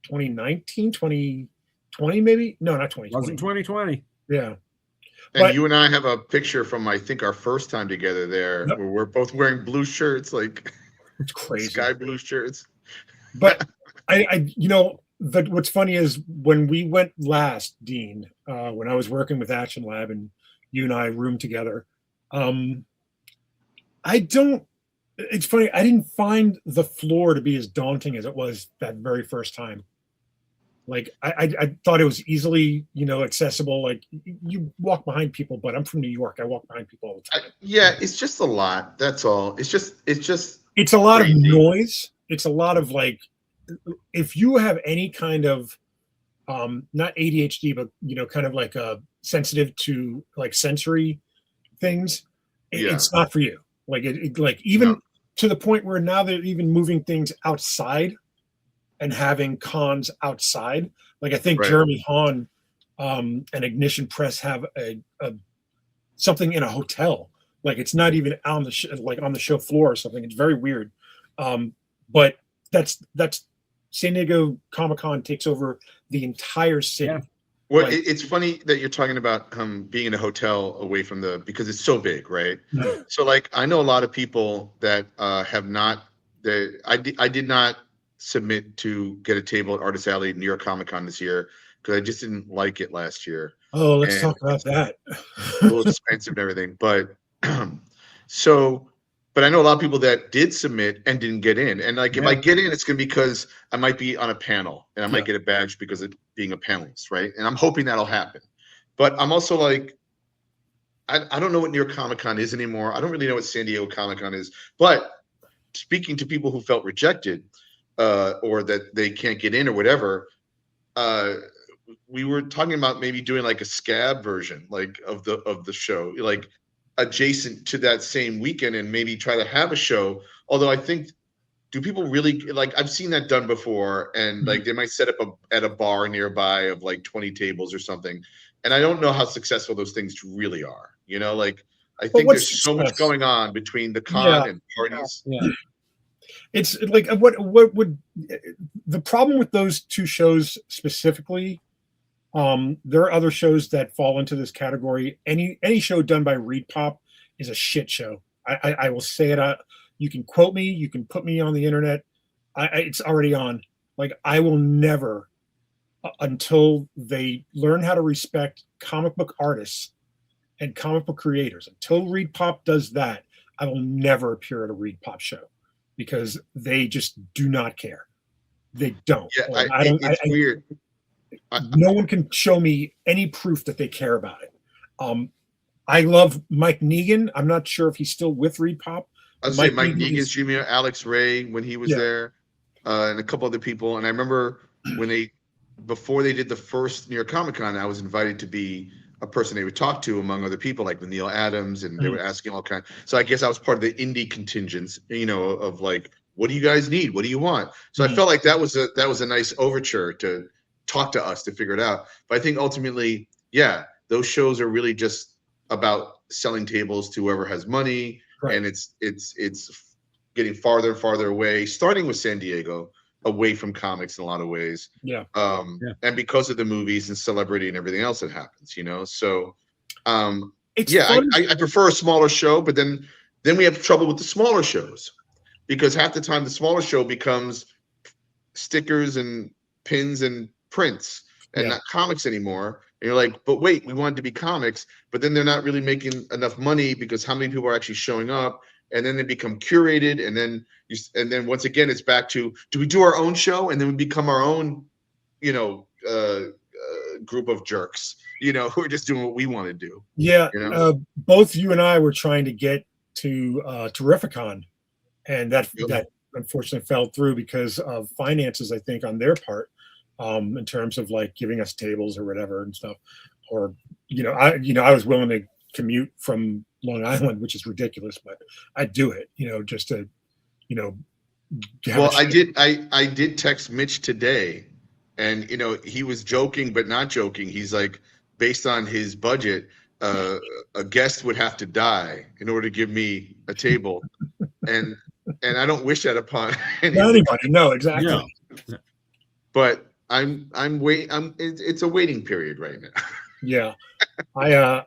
2019, 2020, maybe. No, not 2020. Wasn't 2020. Yeah. And you and I have a picture from, I think, our first time together there, where we're both wearing blue shirts, like it's crazy, sky blue shirts. But what's funny is when we went last, Dean, when I was working with Action Lab and you and I roomed together, it's funny, I didn't find the floor to be as daunting as it was that very first time. Like I thought it was easily, accessible. Like you walk behind people, but I'm from New York. I walk behind people all the time. It's just a lot. That's all. It's a lot of noise. It's a lot of like, if you have any kind of, not ADHD, but kind of like sensitive to like sensory things, it's not for you. Like even to the point where now they're even moving things outside and having cons outside. Like I think Jeremy Hahn and Ignition Press have a something in a hotel. Like it's not even on the on the show floor or something. It's very weird. But that's San Diego Comic-Con takes over the entire city. Yeah. Well, it's funny that you're talking about being in a hotel away from because it's so big, right? Yeah. So like I know a lot of people that have not. I did not submit to get a table at Artist Alley New York Comic Con this year because I just didn't like it last year. Oh, let's talk about that. A little expensive and everything, but but I know a lot of people that did submit and didn't get in. And like if I get in, it's gonna be because I might be on a panel and I might get a badge because of being a panelist, right? And I'm hoping that'll happen. But I'm also like, I don't know what New York Comic Con is anymore. I don't really know what San Diego Comic Con is. But speaking to people who felt rejected, or that they can't get in or whatever, we were talking about maybe doing like a scab version, like of the show, like adjacent to that same weekend, and maybe try to have a show. Although I think do people really like? I've seen that done before, and like they might set up at a bar nearby of like 20 tables or something, and I don't know how successful those things really are. You know, like I think there's so much going on between the con and parties. Yeah. It's like what would the problem with those two shows specifically? There are other shows that fall into this category. Any show done by Reed Pop is a shit show. I will say it. You can quote me. You can put me on the internet. It's already on. Like I will never, until they learn how to respect comic book artists and comic book creators. Until Reed Pop does that, I will never appear at a Reed Pop show because they just do not care. They don't. Yeah, it's weird. No one can show me any proof that they care about it. I love Mike Negan. I'm not sure if he's still with Reed Pop. I'd say Mike Negan's Jr., Alex Ray when he was there, and a couple other people. And I remember when before they did the first New York Comic Con, I was invited to be a person they would talk to among other people like Neil Adams, and they were asking all kinds. So I guess I was part of the indie contingents, you know, of like, what do you guys need? What do you want? So I felt like that was a nice overture to talk to us to figure it out. But I think ultimately, yeah, those shows are really just about selling tables to whoever has money, and it's getting farther and farther away, starting with San Diego, away from comics in a lot of ways. And because of the movies and celebrity and everything else that happens, you know. So I prefer a smaller show, but then we have trouble with the smaller shows because half the time the smaller show becomes stickers and pins and prints and not comics anymore. And you're like, but wait, we want it to be comics, but then they're not really making enough money because how many people are actually showing up? And then they become curated, and then once again it's back to, do we do our own show? And then we become our own, you know, group of jerks, you know, who are just doing what we want to do. Yeah, you know? Both you and I were trying to get to Terrificon, and that unfortunately fell through because of finances, I think, on their part. In terms of like giving us tables or whatever and stuff, or I was willing to commute from Long Island, which is ridiculous, but I'd do it, just to, Well, I did text Mitch today, and he was joking but not joking. He's like, based on his budget, a guest would have to die in order to give me a table, and I don't wish that upon anybody. No, exactly. Yeah. But it's a waiting period right now. Yeah. I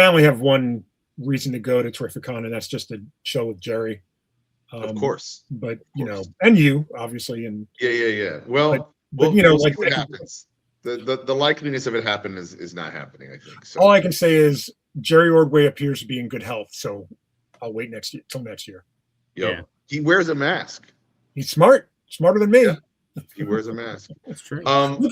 only have one reason to go to Terrificon, and that's just a show with Jerry. Of course. But and you obviously, and yeah. Well, but we'll see what happens. The likeliness of it happening is not happening, I think. So. All I can say is Jerry Ordway appears to be in good health, so I'll wait till next year. Yeah. He wears a mask. He's smarter than me. Yeah. He wears a mask. That's true. I look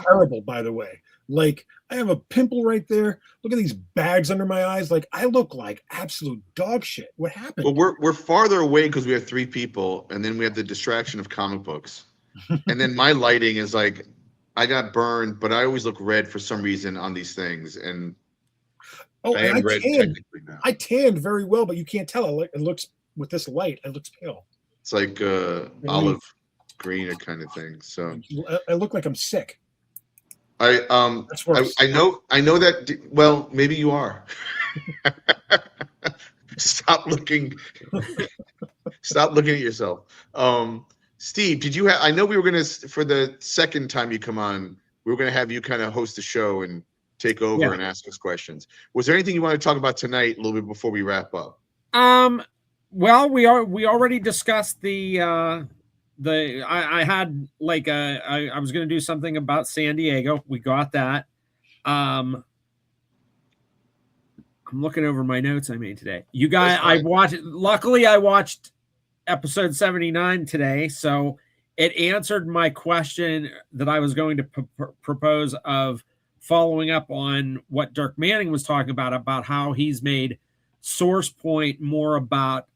terrible, by the way. Like, I have a pimple right there. Look at these bags under my eyes. Like, I look like absolute dog shit. What happened? Well, we're farther away because we have 3 people, and then we have the distraction of comic books. And then my lighting is like, I got burned, but I always look red for some reason on these things. And I am red technically now. I tanned very well, but you can't tell. It looks, with this light, it looks pale. It's like olive green kind of thing. So I look like I'm sick. That's worse. I know that. Well, maybe you are. Stop looking at yourself. Steve, did you have? I know we were gonna, for the second time you come on, we were gonna have you kind of host the show and take over and ask us questions. Was there anything you want to talk about tonight, a little bit before we wrap up? Well, we already discussed I had like I was going to do something about San Diego. We got that. I'm looking over my notes I made today. You guys, luckily I watched episode 79 today, so it answered my question that I was going to propose of following up on what Dirk Manning was talking about how he's made Source Point more about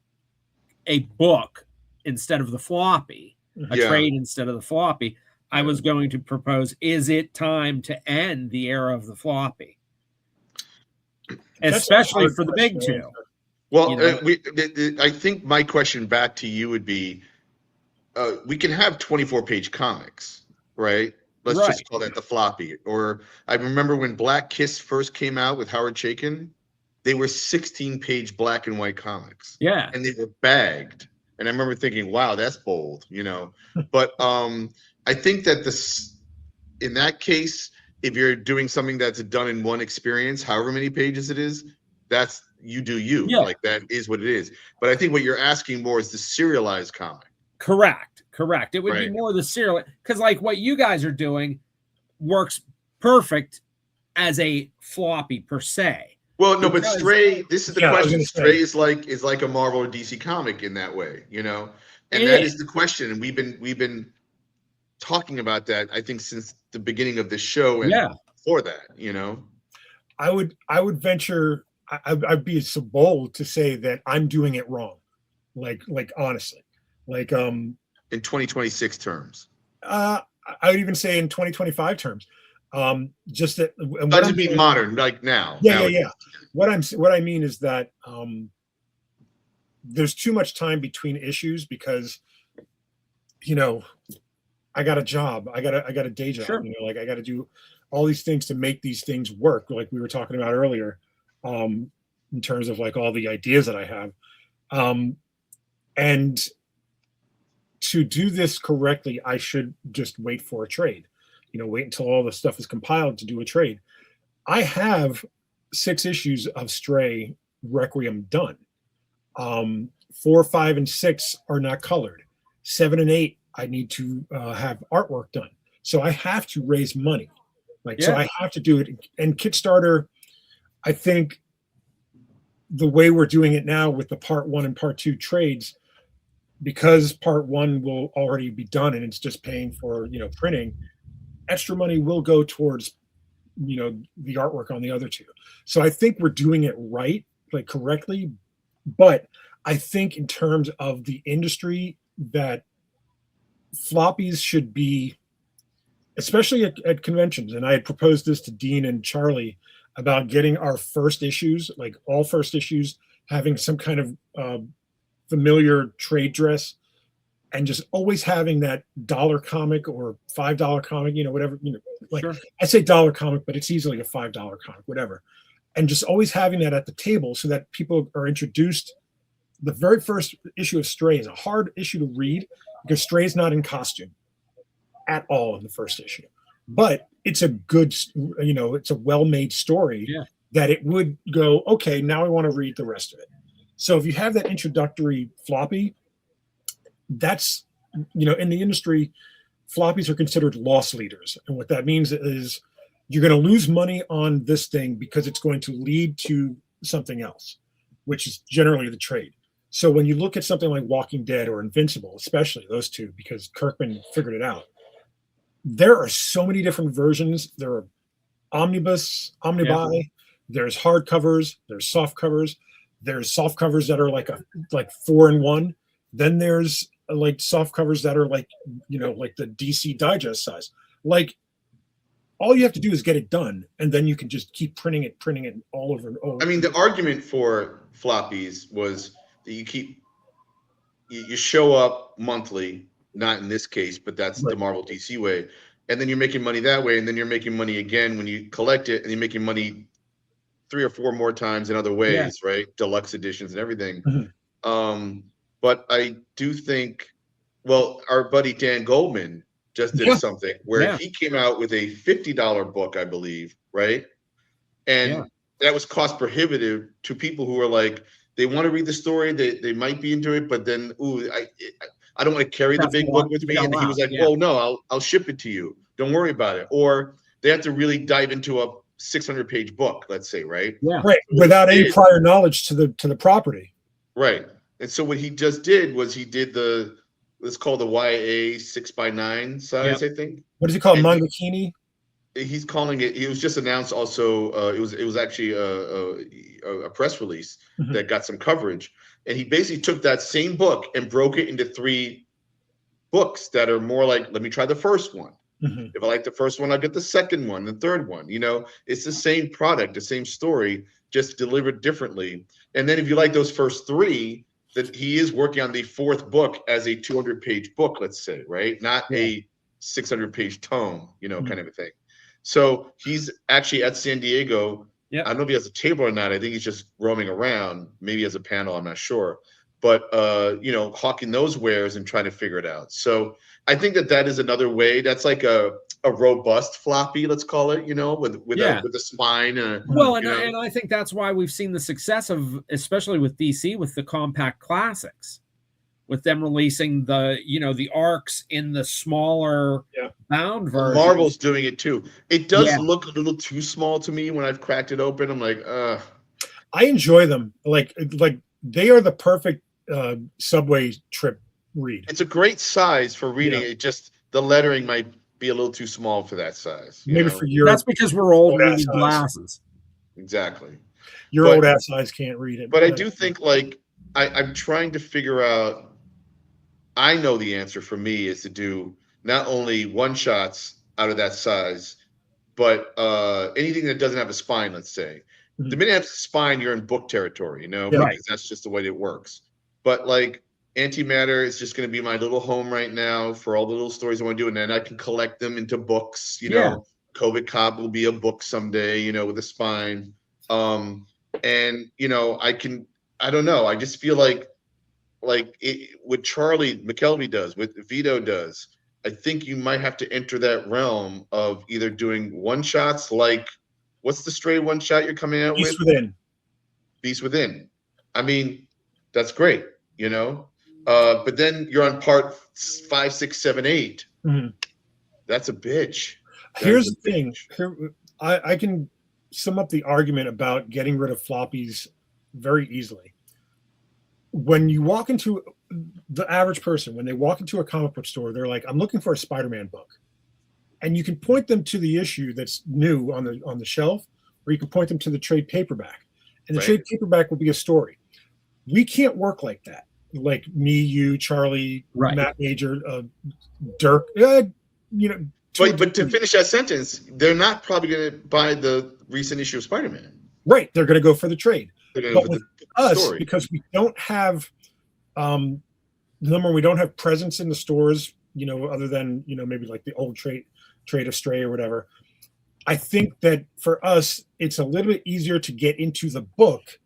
a book instead of the floppy, a trade instead of the floppy. I was going to propose, is it time to end the era of the floppy? Especially for the big two. Well, You know? I think my question back to you would be, we can have 24-page comics, right? Let's Right. just call that the floppy. Or I remember when Black Kiss first came out with Howard Chaykin, they were 16-page black and white comics. Yeah. And they were bagged. And I remember thinking, wow, that's bold, you know. But I think that in that case, if you're doing something that's done in one experience, however many pages it is, that's you do you. Yeah. Like that is what it is. But I think what you're asking more is the serialized comic. Correct. It would be Right. more the serial, because like what you guys are doing works perfect as a floppy per se. Well, no, but Because- Stray, this is the Yeah, I was question. gonna say. Stray is like a Marvel or DC comic in that way, you know? And It that is. is the question. And we've been talking about that, I think, since the beginning of this show and Yeah. before that, you know? I would venture. I'd be so bold to say that I'm doing it wrong. Like honestly, like In 2026 terms. I would even say in 2025 terms. Just that. And what Doesn't I'm mean saying- modern, like now. Yeah. nowadays. What I mean is that there's too much time between issues because, you know, I got a job, I got a day job, Sure. you know, like I got to do all these things to make these things work, like we were talking about earlier, in terms of like all the ideas that I have, and to do this correctly, I should just wait for a trade, you know, wait until all the stuff is compiled to do a trade. I have 6 issues of Stray Requiem done. 4, 5, and 6 are not colored. 7 and 8, I need to have artwork done. So I have to raise money. So Yeah. I have to do it. And Kickstarter, I think the way we're doing it now with the part 1 and part 2 trades, because part 1 will already be done and it's just paying for, you know, printing, extra money will go towards, you know, the artwork on the other 2. So I think we're doing it right, like correctly. But I think in terms of the industry, that floppies should be, especially at conventions, and I had proposed this to Dean and Charlie about getting our first issues, like all first issues, having some kind of familiar trade dress, and just always having that $1 comic or $5 comic, you know, whatever, you know, like Sure. I say $1 comic, but it's easily a $5 comic, whatever. And just always having that at the table so that people are introduced. The very first issue of Stray is a hard issue to read because Stray is not in costume at all in the first issue. But it's a good, you know, it's a well-made story that it would go, okay, now I want to read the rest of it. So if you have that introductory floppy, that's, you know, in the industry, floppies are considered loss leaders. And what that means is you're going to lose money on this thing because it's going to lead to something else, which is generally the trade. So when you look at something like Walking Dead or Invincible, especially those 2, because Kirkman figured it out, there are so many different versions. There are omnibuy, there's hardcovers, there's soft covers, there's soft covers that are like 4-in-1. Then there's like soft covers that are like, you know, like the DC Digest size. Like all you have to do is get it done, and then you can just keep printing it all over and over. I mean, the argument for floppies was that you show up monthly, not in this case, but that's the Marvel DC way, and then you're making money that way, and then you're making money again when you collect it, and you're making money 3 or 4 more times in other ways, right? Deluxe editions and everything. But I do think, well, our buddy Dan Goldman just did something where he came out with a $50 book, I believe, right? And that was cost prohibitive to people who are like, they want to read the story, they might be into it, but then, I don't want to carry the big book with me. And he was like, oh no, I'll ship it to you. Don't worry about it. Or they have to really dive into a 600-page book, let's say, right? Yeah. Right. Without any prior knowledge to the property. Right. And so what he just did was he did let's call the YA 6x9 size, I think. What does he call it? Mangakini? He's calling it. It was just announced. Also, it was actually a press release that got some coverage, and he basically took that same book and broke it into 3 books that are more like, let me try the first one. If I like the first one, I'll get the second one, the third one. You know, it's the same product, the same story, just delivered differently. And then if you like those first three, that he is working on the fourth book as a 200-page book, let's say, right? Not a 600-page tome, kind of a thing. So he's actually at San Diego. Yeah. I don't know if he has a table or not. I think he's just roaming around, maybe as a panel, I'm not sure. But hawking those wares and trying to figure it out. So I think that is another way. That's like a robust floppy, let's call it, with a spine. Well, and I think that's why we've seen the success of, especially with DC, with the compact classics, with them releasing the arcs in the smaller bound version. Marvel's doing it too. It does look a little too small to me when I've cracked it open. I'm like, I enjoy them. Like they are the perfect subway trip read. It's a great size for reading. It just, the lettering might be a little too small for that size. Maybe for your, that's because we're old and need glasses. Exactly. Your old ass eyes can't read it. But I do think, like, I'm trying to figure out, I know the answer for me is to do not only one shots out of that size, but anything that doesn't have a spine, let's say. The minute it has a spine, you're in book territory, because that's just the way it works. But like Antimatter is just going to be my little home right now for all the little stories I want to do, and then I can collect them into books. COVID Cop will be a book someday, with a spine. And I don't know. I just feel like what Charlie McKelvey does, what Vito does, I think you might have to enter that realm of either doing one shots, like what's the stray one shot you're coming out Beast with? Beast Within. I mean, that's great, but then you're on part 5, 6, 7, 8. That's a bitch. Here's the thing. I can sum up the argument about getting rid of floppies very easily. When you walk into the average person, when they walk into a comic book store, they're like, I'm looking for a Spider-Man book. And you can point them to the issue that's new on the shelf, or you can point them to the trade paperback. And the trade paperback will be a story. We can't work like that. Like me, you, Charlie, Matt Major, Dirk, But to finish that sentence, they're not probably going to buy the recent issue of Spider-Man. Right. They're going to go for the trade. But with us, story. Because we don't have, we don't have presence in the stores, other than, maybe like the old Trade of Stray or whatever. I think that for us, it's a little bit easier to get into the book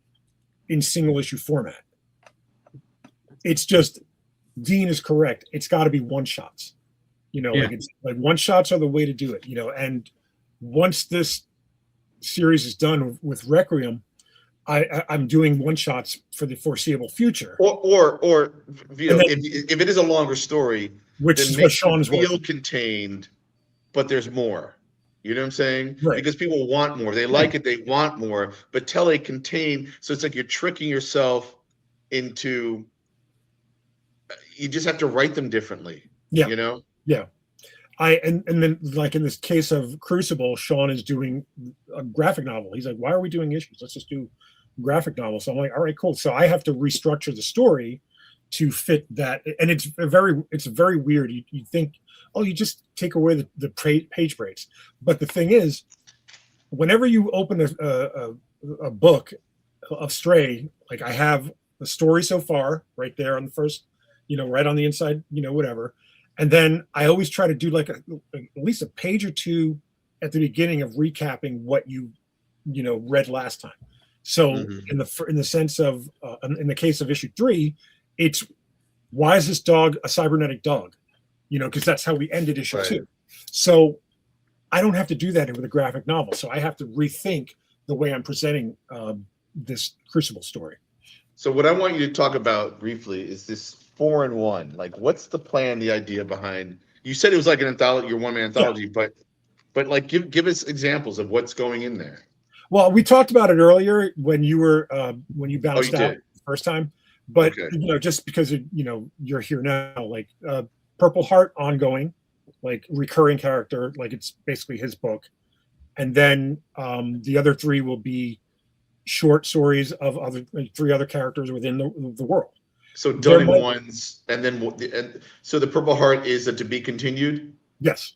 in single issue format. It's just, Dean is correct. It's got to be one shots. Like one shots are the way to do it. And once this series is done with Requiem, I'm doing one shots for the foreseeable future. Or Vito, if it is a longer story, which is what Sean's feel contained, but there's more. You know what I'm saying? Right. Because people want more. They like it. They want more. But tell it contained. So it's like you're tricking yourself into. You just have to write them differently. Yeah. Yeah. And then like in this case of Crucible, Sean is doing a graphic novel. He's like, why are we doing issues? Let's just do graphic novels. So I'm like, all right, cool. So I have to restructure the story to fit that. And it's very weird. You think, oh, you just take away the page breaks. But the thing is, whenever you open a book of Stray, like I have the story so far right there on the first, right on the inside, whatever. And then I always try to do like at least a page or two at the beginning of recapping what you read last time. So in the sense of in the case of issue 3, it's why is this dog a cybernetic dog? Because that's how we ended issue 2. So I don't have to do that with a graphic novel. So I have to rethink the way I'm presenting this Crucible story. So what I want you to talk about briefly is this 4-in-1. Like, what's the plan, the idea behind? You said it was like an anthology, your one-man anthology, but like give us examples of what's going in there. Well, we talked about it earlier when you were when you bounced out the first time, but just because you're here now, like Purple Heart ongoing, like recurring character, like it's basically his book, and then the other 3 will be short stories of 3 other characters within the world. So done in ones, and then so the Purple Heart is a to be continued. Yes.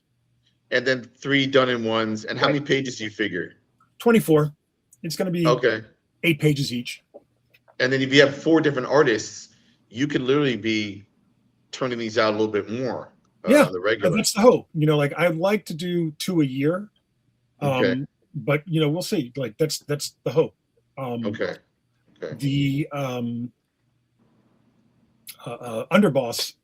And then 3 done in ones, and how many pages do you figure? 24. It's going to be okay. 8 pages each. And then if you have 4 different artists, you could literally be turning these out a little bit more. Yeah, The regular. that's the hope. You know, like I'd like to do 2 a year. Okay. But you know, we'll see. Like that's the hope. Okay. The Underboss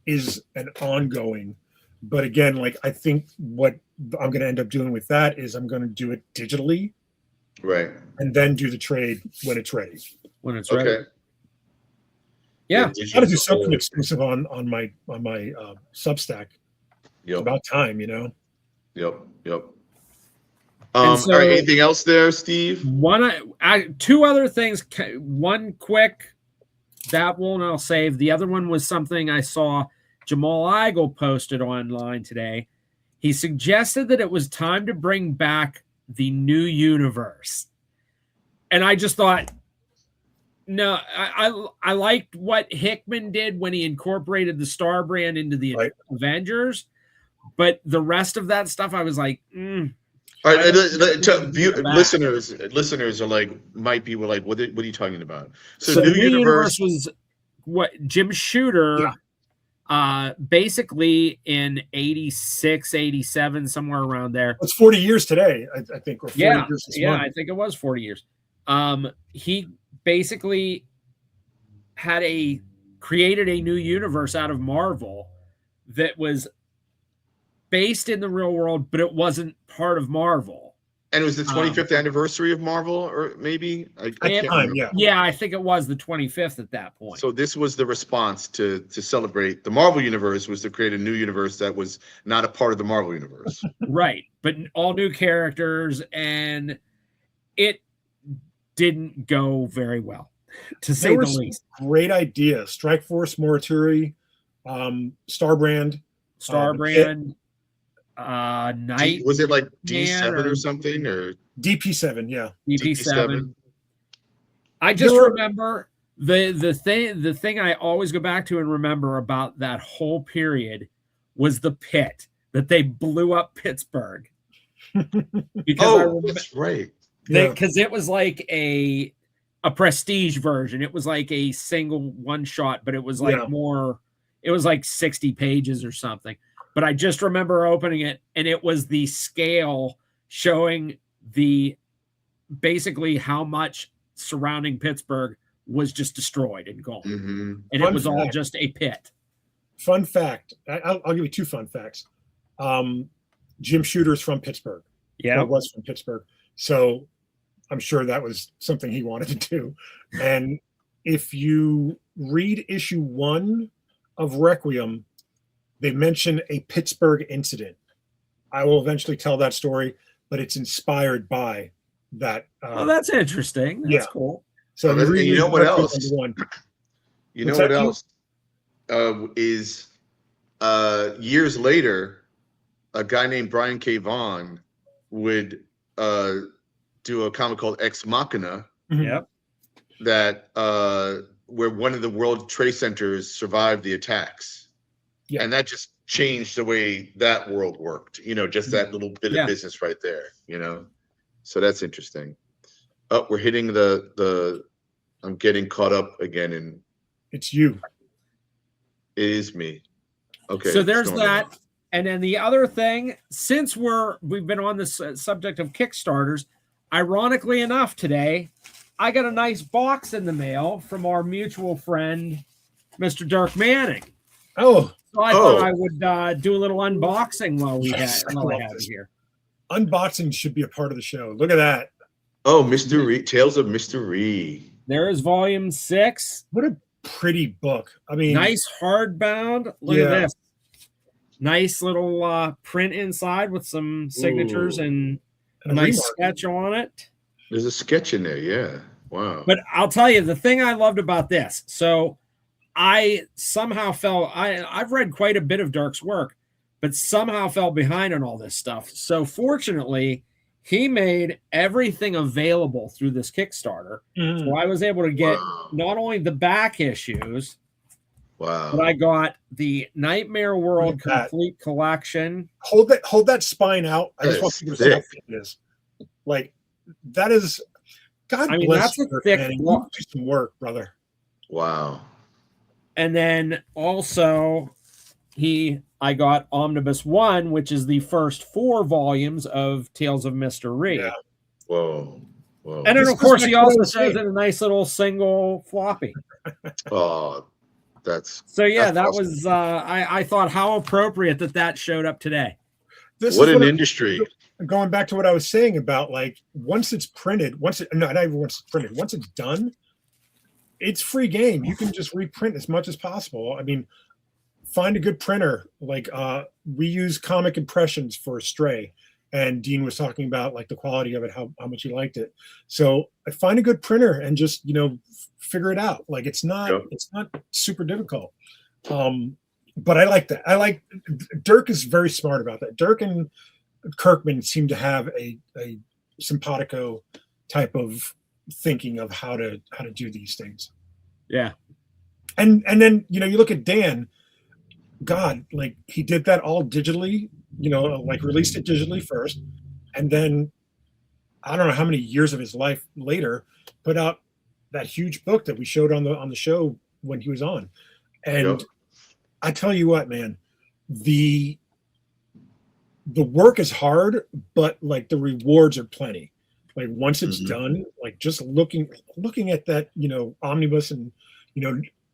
is an ongoing, but again, like I think what I'm going to end up doing with that is I'm going to do it digitally, Right. and then do the trade when it's ready. When it's ready. Okay. Yeah. Got to do something exclusive on my Substack. Yep. About time, you know. Yep. And so- all right, anything else there, Steve? 2 other things. One quick, that one I'll save. The other one was something I saw Jamal Igle posted online today. He suggested that it was time to bring back the new universe. And I just thought, no, I liked what Hickman did when he incorporated the Star brand into the Avengers. But the rest of that stuff, I was like, All right, listeners are like, might be like, what are you talking about? So New Universe was what Jim Shooter, basically in 86, 87, somewhere around there. It's 40 years today, I think. Or 40 years this month. I think it was 40 years. He basically created a new universe out of Marvel that was based in the real world, but it wasn't part of Marvel. And it was the 25th anniversary of Marvel, or maybe I can't remember. Yeah, I think it was the 25th at that point. So this was the response to celebrate the Marvel universe, was to create a new universe that was not a part of the Marvel universe. Right, but all new characters, and it didn't go very well, to say the least. Great idea. Strike Force, Morituri, Starbrand. Night. Was it like D7 or something, or DP7? Yeah, DP7. I just remember the thing I always go back to and remember about that whole period was the pit that they blew up Pittsburgh. Because that's right. Because it was like a prestige version. It was like a single one shot, but it was like more. It was like 60 pages or something. But I just remember opening it, and it was the scale showing basically how much surrounding Pittsburgh was just destroyed and gone. Mm-hmm. And it was all just a pit. Fun fact. I'll give you 2 fun facts. Jim Shooter's from Pittsburgh. Yeah. Was from Pittsburgh. So I'm sure that was something he wanted to do. And if you read issue 1 of Requiem, they mention a Pittsburgh incident. I will eventually tell that story, but it's inspired by that. That's interesting. That's cool. So you know what else? You know what else is years later, a guy named Brian K. Vaughan would do a comic called Ex Machina. Yep. That where one of the World Trade Centers survived the attacks. Yeah. And that just changed the way that world worked, just that little bit of business right there, So that's interesting. Oh, we're hitting I'm getting caught up again in. It's you. It is me. Okay. So there's that. And then the other thing, since we've been on this subject of Kickstarters, ironically enough today, I got a nice box in the mail from our mutual friend, Mr. Dirk Manning. Oh. So I thought I would do a little unboxing while I have it here. Unboxing should be a part of the show. Look at that. Oh, Mr. Reed, Tales of Mr. Reed. There is volume 6. What a pretty book. I mean, nice hardbound. Look at this. Nice little print inside with some signatures and a nice sketch on it. There's a sketch in there, yeah. Wow. But I'll tell you the thing I loved about this. So I somehow I've read quite a bit of Dirk's work, but somehow fell behind on all this stuff. So fortunately, he made everything available through this Kickstarter. So I was able to get not only the back issues, but I got the Nightmare World complete collection. Hold that spine out. I just want to see what it is. Like, that is God I mean, bless that's a you, thick man. You book. do some work, brother. Wow. And then also I got Omnibus 1, which is the first 4 volumes of Tales of Mr. Reed. Yeah. Whoa. Whoa. And then, This of course, goes back he to what I also was says saying. in a nice little single floppy. Oh, that's So, yeah, that's that awesome. was, I thought how appropriate that showed up today. This What is an I- industry. Going back to what I was saying about like once it's printed, not even once it's printed, once it's done, it's free game. You can just reprint as much as possible. I mean, find a good printer. Like we use Comic Impressions for Stray, and Dean was talking about like the quality of it, how much he liked it. So find a good printer and just figure it out. Like it's not super difficult. But I like that. I like Dirk is very smart about that. Dirk and Kirkman seem to have a simpatico type of thinking of how to do these things. Yeah. And then you look at Dan, God, like he did that all digitally, like released it digitally first, and then I don't know how many years of his life later put out that huge book that we showed on the show when he was on. And I tell you what, man, the work is hard, but like the rewards are plenty. Like once it's done, like just looking at that, omnibus, and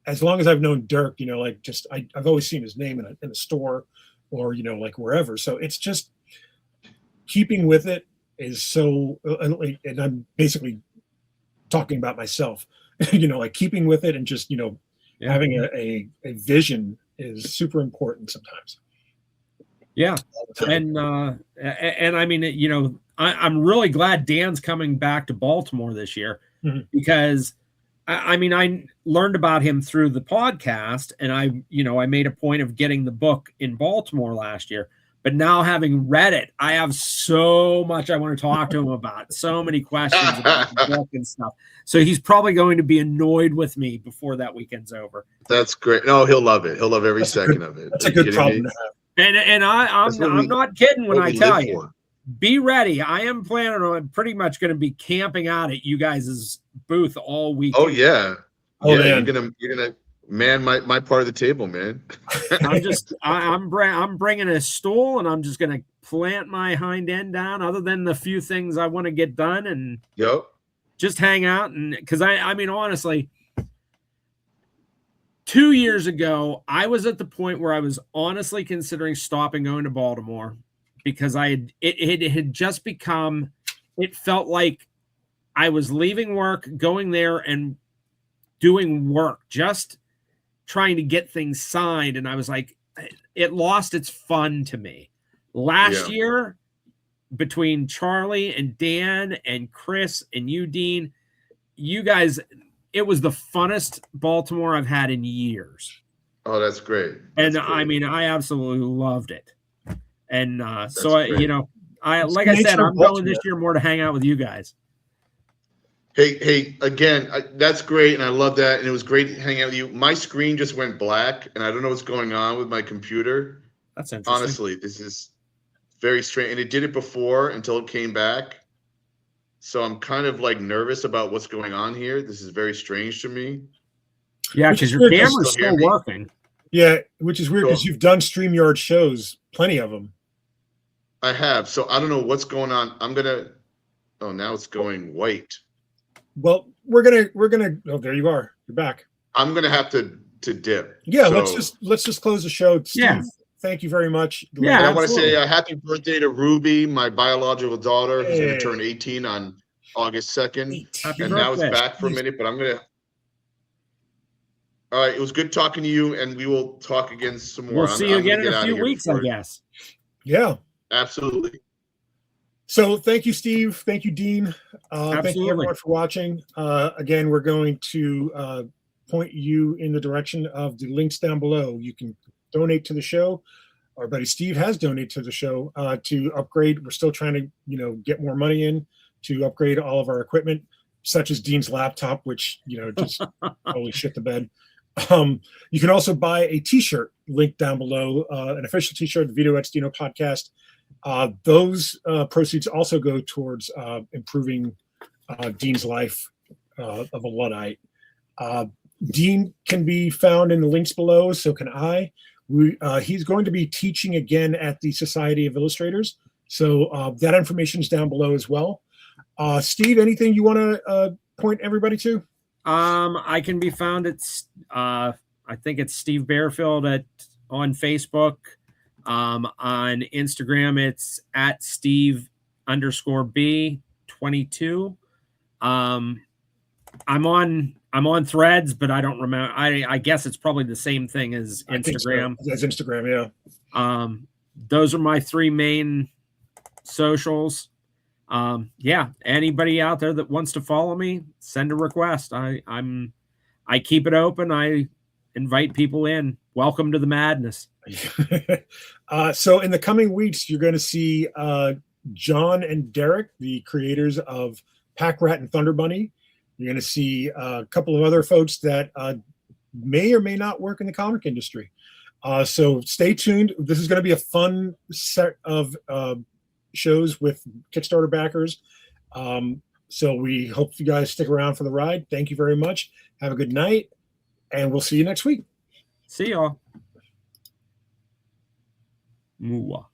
as long as I've known Dirk, like just I've always seen his name in a store or like wherever. So it's just keeping with it is so, and I'm basically talking about myself, like keeping with it and just having a vision is super important sometimes. Yeah. And I mean, I'm really glad Dan's coming back to Baltimore this year because I mean, I learned about him through the podcast, and I made a point of getting the book in Baltimore last year. But now, having read it, I have so much I want to talk to him about. So many questions about the book and stuff. So he's probably going to be annoyed with me before that weekend's over. That's great. No, he'll love it. He'll love every second of it. That's a good problem to have. And I'm not kidding when I tell you. Be ready. I am planning on pretty much going to be camping out at you guys' booth all week. Oh yeah. Oh, yeah, man. you're gonna man my part of the table, man. I'm bringing a stool, and I'm just going to plant my hind end down, other than the few things I want to get done, and just hang out. And because I mean, honestly, 2 years ago, I was at the point where I was honestly considering stopping going to Baltimore, because it had just become, it felt like I was leaving work, going there and doing work, just trying to get things signed. And I was like, it lost its fun to me. Last year, between Charlie and Dan and Chris and you, Dean, you guys, it was the funnest Baltimore I've had in years. Oh, that's great. And I mean, I absolutely loved it. And so like I said, I'm going this year more to hang out with you guys. Hey, again, that's great, and I love that, and it was great hanging out with you. My screen just went black, and I don't know what's going on with my computer. That's interesting. Honestly, this is very strange, and it did it before until it came back. So I'm kind of like nervous about what's going on here. This is very strange to me. Yeah, because your camera's still working. Yeah, which is weird because you've done StreamYard shows, plenty of them. I have. So I don't know what's going on. Oh, now it's going white. Well, we're gonna. Oh, there you are. You're back. I'm gonna have to dip. Yeah, so, let's just close the show. Steve, thank you very much. Yeah, and I want to say a happy birthday to Ruby, my biological daughter, who's gonna turn 18 on August 2nd. Now it's back for a minute, but I'm gonna. All right, it was good talking to you, and we will talk again some more. We'll see you again in a few weeks, I guess. Yeah, absolutely. So thank you, Steve. Thank you, Dean. Thank you, everyone, for watching. Again, we're going to point you in the direction of the links down below. You can donate to the show. Our buddy Steve has donated to the show to upgrade. We're still trying to, get more money in to upgrade all of our equipment, such as Dean's laptop, which, just holy shit the bed. You can also buy a t-shirt linked down below, an official t-shirt, the Vito DINO podcast. Those proceeds also go towards improving Dean's life of a Luddite. Dean can be found in the links below, so can I. He's going to be teaching again at the Society of Illustrators, so that information is down below as well. Steve, anything you want to point everybody to? I can be found at I think it's Steve Bearfield on Facebook. On Instagram, it's at Steve_B22. I'm on Threads, but I don't remember. I guess it's probably the same thing as Instagram. So. As Instagram, yeah. Those are my 3 main socials. Yeah, anybody out there that wants to follow me, send a request. I keep it open. I invite people in. Welcome to the madness. So in the coming weeks, you're going to see John and Derek, the creators of Pack Rat and Thunder Bunny. You're going to see a couple of other folks that may or may not work in the comic industry. So stay tuned. This is going to be a fun set of shows with Kickstarter backers. So we hope you guys stick around for the ride. Thank you very much. Have a good night, and we'll see you next week. See y'all. Mwah.